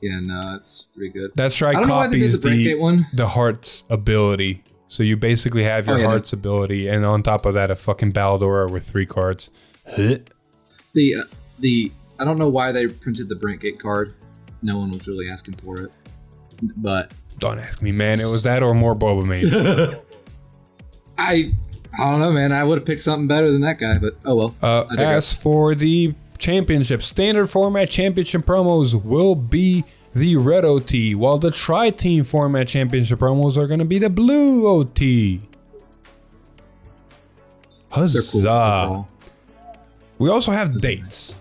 Yeah, no, it's pretty good. That Stride copies the Heart's ability. So you basically have your Heart's ability, and on top of that, a fucking Baldora with 3 cards. I don't know why they printed the Brandt Gate card. No one was really asking for it, but don't ask me, man. It was that or more Boba Mane. I don't know, man. I would have picked something better than that guy, but oh well. As for the championship, standard format championship promos will be the red OT, while the tri-team format championship promos are going to be the blue OT. Huzzah. Cool. We also have dates.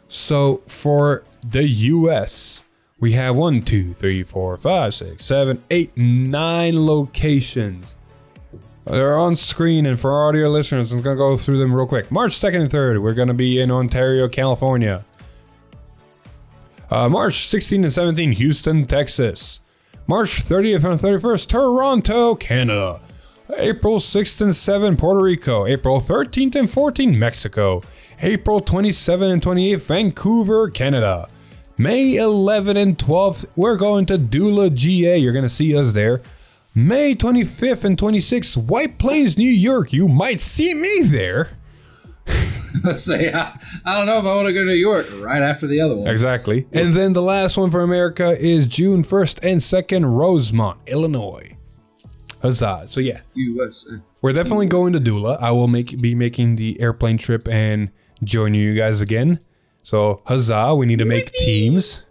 So for the US, we have 1, 2, 3, 4, 5, 6, 7, 8, 9 locations. They're on screen, and for our audio listeners, I'm going to go through them real quick. March 2nd and 3rd, we're going to be in Ontario, California. March 16 and 17, Houston, Texas. March 30th and 31st, Toronto, Canada. April 6th and 7th, Puerto Rico. April 13th and 14th, Mexico. April 27th and 28th, Vancouver, Canada. May 11th and 12th, we're going to Dula, GA. You're going to see us there. May 25th and 26th, White Plains, New York. You might see me there. Let's say, I don't know if I want to go to New York right after the other one. Exactly. And then the last one for America is June 1st and 2nd, Rosemont, Illinois. Huzzah. So yeah, USA. We're definitely going to Dula. I will be making the airplane trip and joining you guys again. So huzzah, we need to make teams.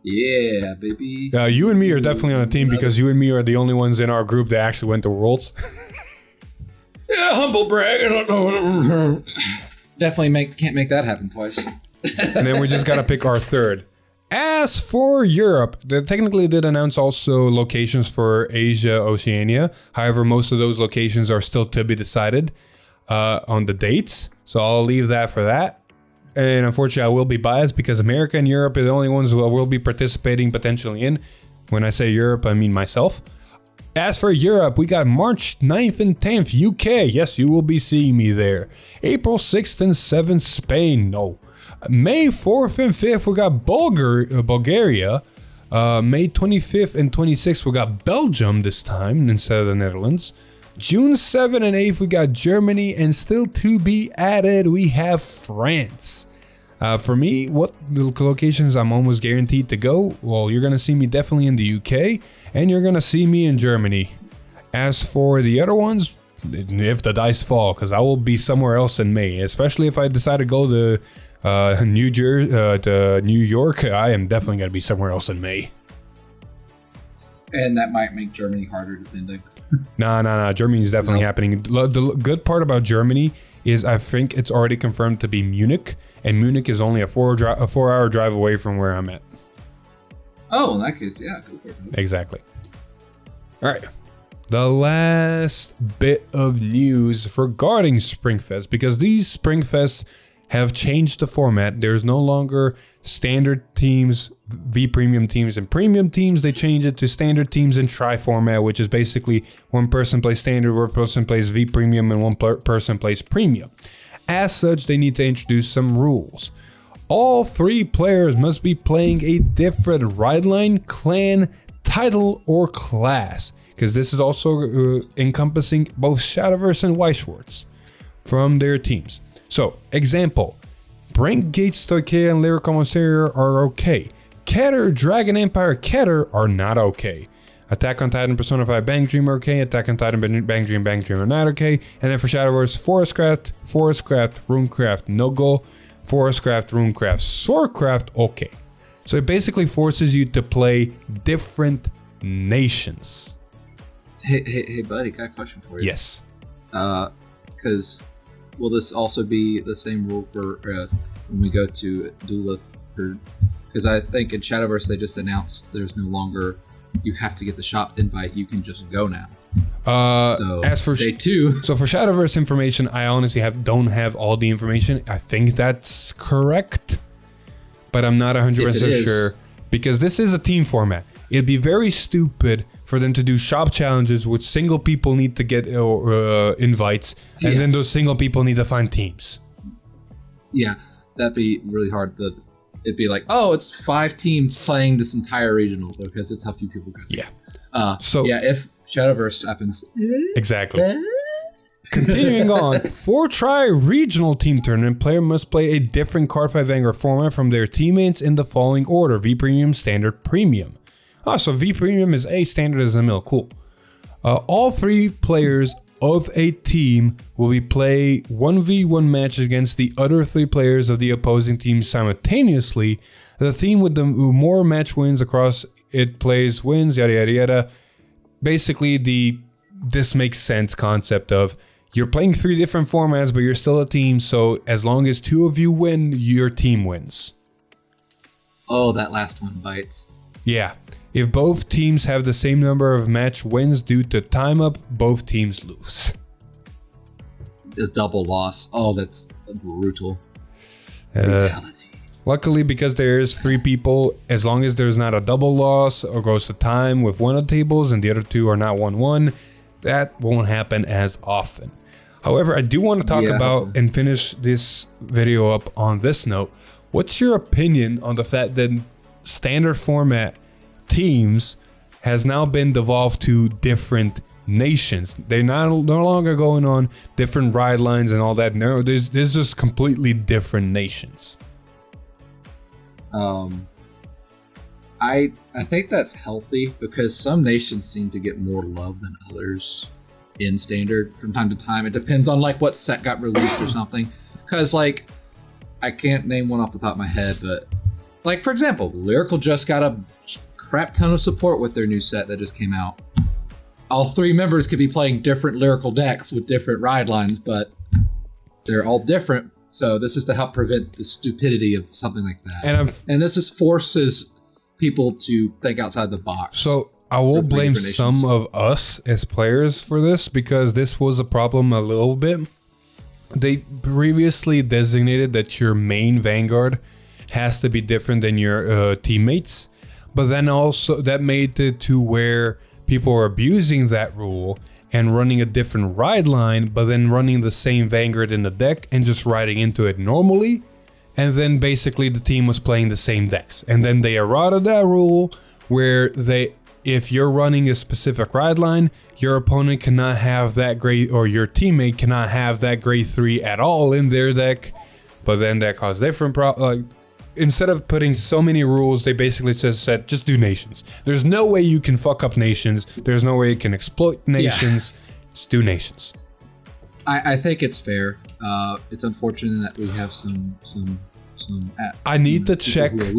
Yeah, baby. You and me are definitely on a team because you and me are the only ones in our group that actually went to Worlds. Yeah, humble brag. Definitely can't make that happen twice. And then we just gotta pick our third. As for Europe, they technically did announce also locations for Asia, Oceania. However, most of those locations are still to be decided. on the dates, so I'll leave that for that. And unfortunately, I will be biased because America and Europe are the only ones who will be participating potentially in. When I say Europe, I mean myself. As for Europe, we got March 9th and 10th, UK. Yes, you will be seeing me there. April 6th and 7th, Spain. No. May 4th and 5th, we got Bulgaria. May 25th and 26th, we got Belgium this time instead of the Netherlands. June 7th and 8th, we got Germany, and still to be added, we have France. For me, what locations I'm almost guaranteed to go? Well, you're going to see me definitely in the UK, and you're going to see me in Germany. As for the other ones, if the dice fall, because I will be somewhere else in May, especially if I decide to go to New York, I am definitely going to be somewhere else in May. And that might make Germany harder depending. No. Germany is definitely happening. The good part about Germany is I think it's already confirmed to be Munich, and Munich is only a 4-hour drive away from where I'm at. Oh, in that case, yeah, go for it. Exactly. All right. The last bit of news regarding Springfest, because these Springfests have changed the format. There's no longer standard teams, V premium teams, and premium teams. They changed it to standard teams and tri format, which is basically one person plays standard, one person plays V premium, and one person plays premium. As such, they need to introduce some rules. All 3 players must be playing a different ride line, clan, title, or class, because this is also encompassing both Shadowverse and White Schwartz from their teams. So, example, Brandt Gate, Stoichea, and Lyrical Monster are okay. Keter, Dragon Empire, Keter are not okay. Attack on Titan, Persona 5, Bang Dream are okay. Attack on Titan, Bang Dream are not okay. And then for Shadowverse, Forestcraft, Runecraft, Noggle, Forestcraft, Runecraft, Swordcraft, okay. So it basically forces you to play different nations. Hey, buddy, got a question for you. Yes. Because will this also be the same rule for when we go to Duelith? Because I think in Shadowverse they just announced there's no longer you have to get the shop invite. You can just go now. So as for day 2, so for Shadowverse information, I honestly don't have all the information. I think that's correct, but I'm not 100% sure because this is a team format. It'd be very stupid for them to do shop challenges which single people need to get invites, and then those single people need to find teams. Yeah, that'd be really hard. It'd be like, oh, it's 5 teams playing this entire regional because it's how few people go. Yeah. If Shadowverse happens. Exactly. Continuing on, for tri-regional team tournament, player must play a different Cardfight Vanguard format from their teammates in the following order: V Premium, Standard, Premium. So V Premium is A, Standard is a mill. Cool. All 3 players of a team will be play 1v1 matches against the other 3 players of the opposing team simultaneously. The team with the more match wins across it plays wins, yada yada yada. Basically, this makes sense concept of you're playing 3 different formats, but you're still a team. So as long as 2 of you win, your team wins. Oh, that last one bites. Yeah. If both teams have the same number of match wins due to time up, both teams lose. A double loss. Oh, that's brutal. Luckily, because there's 3 people, as long as there's not a double loss or goes to time with one of the tables and the other 2 are not 1-1, that won't happen as often. However, I do want to talk about and finish this video up on this note. What's your opinion on the fact that standard format teams has now been devolved to different nations? They're no longer going on different ride lines and all that. No, there's just completely different nations. I think that's healthy because some nations seem to get more love than others in standard from time to time. It depends on like what set got released or something. Because like I can't name one off the top of my head, but like for example, Lyrical just got a crap ton of support with their new set that just came out. All 3 members could be playing different Lyrical decks with different ride lines, but they're all different. So this is to help prevent the stupidity of something like that. And this is forces people to think outside the box. So I will blame some of us as players for this because this was a problem a little bit. they previously designated that your main Vanguard has to be different than your teammates, but then also that made it to where people are abusing that rule and running a different ride line, but then running the same Vanguard in the deck and just riding into it normally. And then basically the team was playing the same decks. And then they eroded that rule where if you're running a specific ride line, your opponent cannot have that grade, or your teammate cannot have that grade 3 at all in their deck. But then that caused different problems. Instead of putting so many rules, they basically just said, just do nations. There's no way you can fuck up nations. There's no way you can exploit nations. Yeah. Just do nations. I think it's fair. It's unfortunate that we have some I need to check. I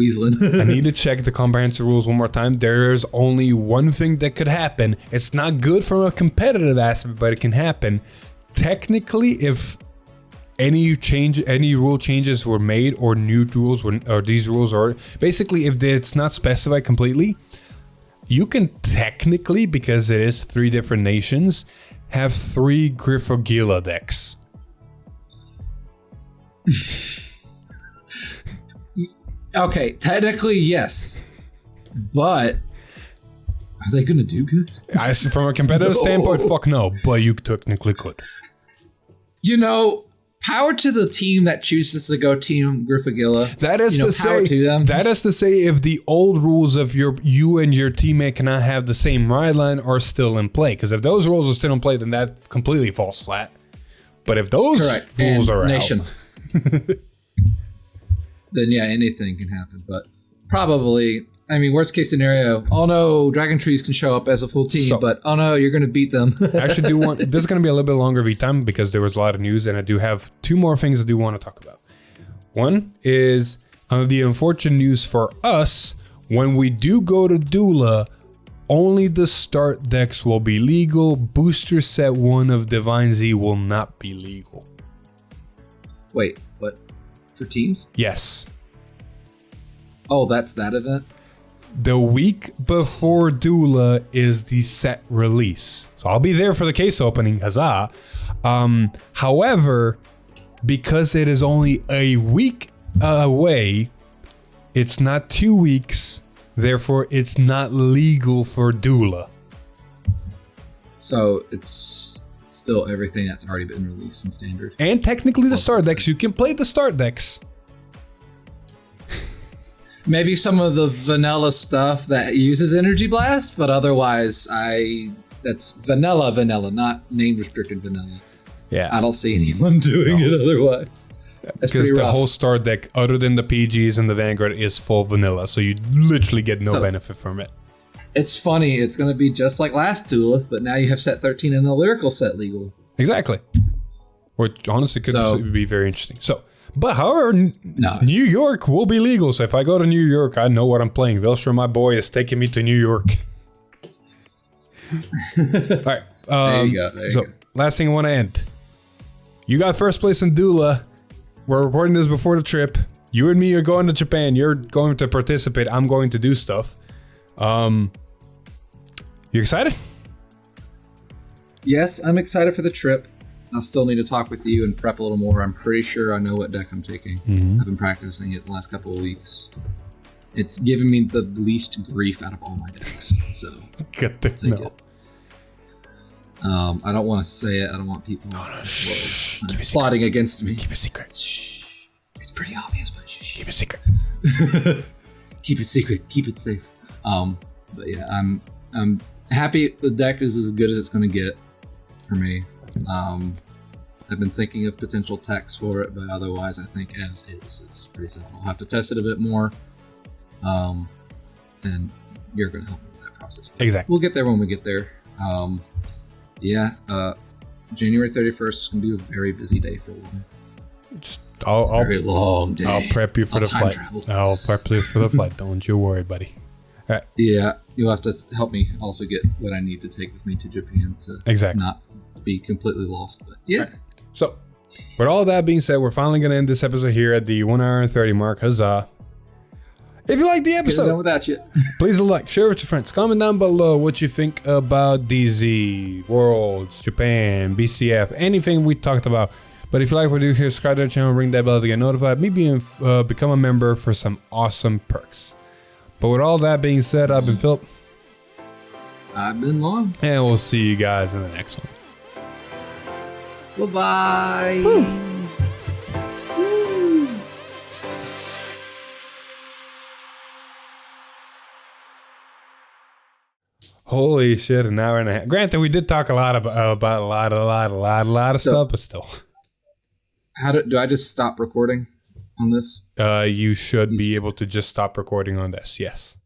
need to check the comprehensive rules one more time. There's only one thing that could happen. It's not good from a competitive aspect, but it can happen. Technically, if any rule changes were made, or new rules were, or these rules are basically, if it's not specified completely, you can technically, because it is 3 different nations, have 3 Griffogila decks. Okay, technically yes, but are they gonna do good? From a competitive standpoint, fuck no, but you technically could. You know, power to the team that chooses to go Team Griffogila. That is to say, that is to say, if the old rules of you and your teammate cannot have the same ride line are still in play, because if those rules are still in play, then that completely falls flat. But if those rules are nation. Out, then yeah, anything can happen. But probably, I mean, worst case scenario, oh no, Dragon Trees can show up as a full team, but oh no, you're going to beat them. I actually do want, this is going to be a little bit longer V time because there was a lot of news, and I do have 2 more things I do want to talk about. One is the unfortunate news for us. When we do go to Dula, only the start decks will be legal. Booster set 1 of Divine Z will not be legal. Wait, what? For teams? Yes. Oh, that's that event? The week before Dula is the set release. So I'll be there for the case opening, huzzah. However, because it is only a week away, it's not 2 weeks, therefore it's not legal for Dula. So it's still everything that's already been released in standard. And technically the start decks, you can play the start decks. Maybe some of the vanilla stuff that uses Energy Blast, but otherwise that's vanilla, not name restricted vanilla. Yeah. I don't see anyone doing it otherwise. Because the whole start deck, other than the PGs and the Vanguard, is full vanilla, so you literally get no benefit from it. It's funny, it's going to be just like last Duelist, but now you have set 13 and the lyrical set legal. Exactly. Which honestly could be very interesting. So, but however, New York will be legal, so if I go to New York, I know what I'm playing. WELSTRA, my boy, is taking me to New York. All right. There you go. Last thing I want to end. You got first place in Dula. We're recording this before the trip. You and me are going to Japan. You're going to participate. I'm going to do stuff. You excited? Yes, I'm excited for the trip. I'll still need to talk with you and prep a little more. I'm pretty sure I know what deck I'm taking. I've been practicing it the last couple of weeks. It's given me the least grief out of all my decks. So good to know. I don't want to say it. I don't want people plotting against me. Keep it secret. Shh. It's pretty obvious, but shh. Keep it secret. Keep it secret. Keep it safe. But yeah, I'm happy the deck is as good as it's going to get for me. I've been thinking of potential techs for it, but otherwise I think as is, it's pretty solid. I'll have to test it a bit more. And you're going to help me with that process. But exactly. We'll get there when we get there. January 31st is going to be a very busy day for one. Very long day. I'll prep you for the flight. Travel. I'll prep you for the flight. Don't you worry, buddy. All right. Yeah, you'll have to help me also get what I need to take with me to Japan to not be completely lost. But yeah. Right. So, with all that being said, we're finally going to end this episode here at the 1 hour and 30 mark. Huzzah. If you like the episode, without you. Please like, share with your friends. Comment down below what you think about DZ, Worlds, Japan, BCF, anything we talked about. But if you like what we do here, subscribe to the channel, ring that bell to get notified. Maybe become a member for some awesome perks. But with all that being said, I've been Philip. I've been Long. And we'll see you guys in the next one. Bye-bye. Holy shit, an hour and a half. Granted, we did talk a lot about a lot of stuff, but still. Do I just stop recording on this? You should be able to just stop recording on this, yes.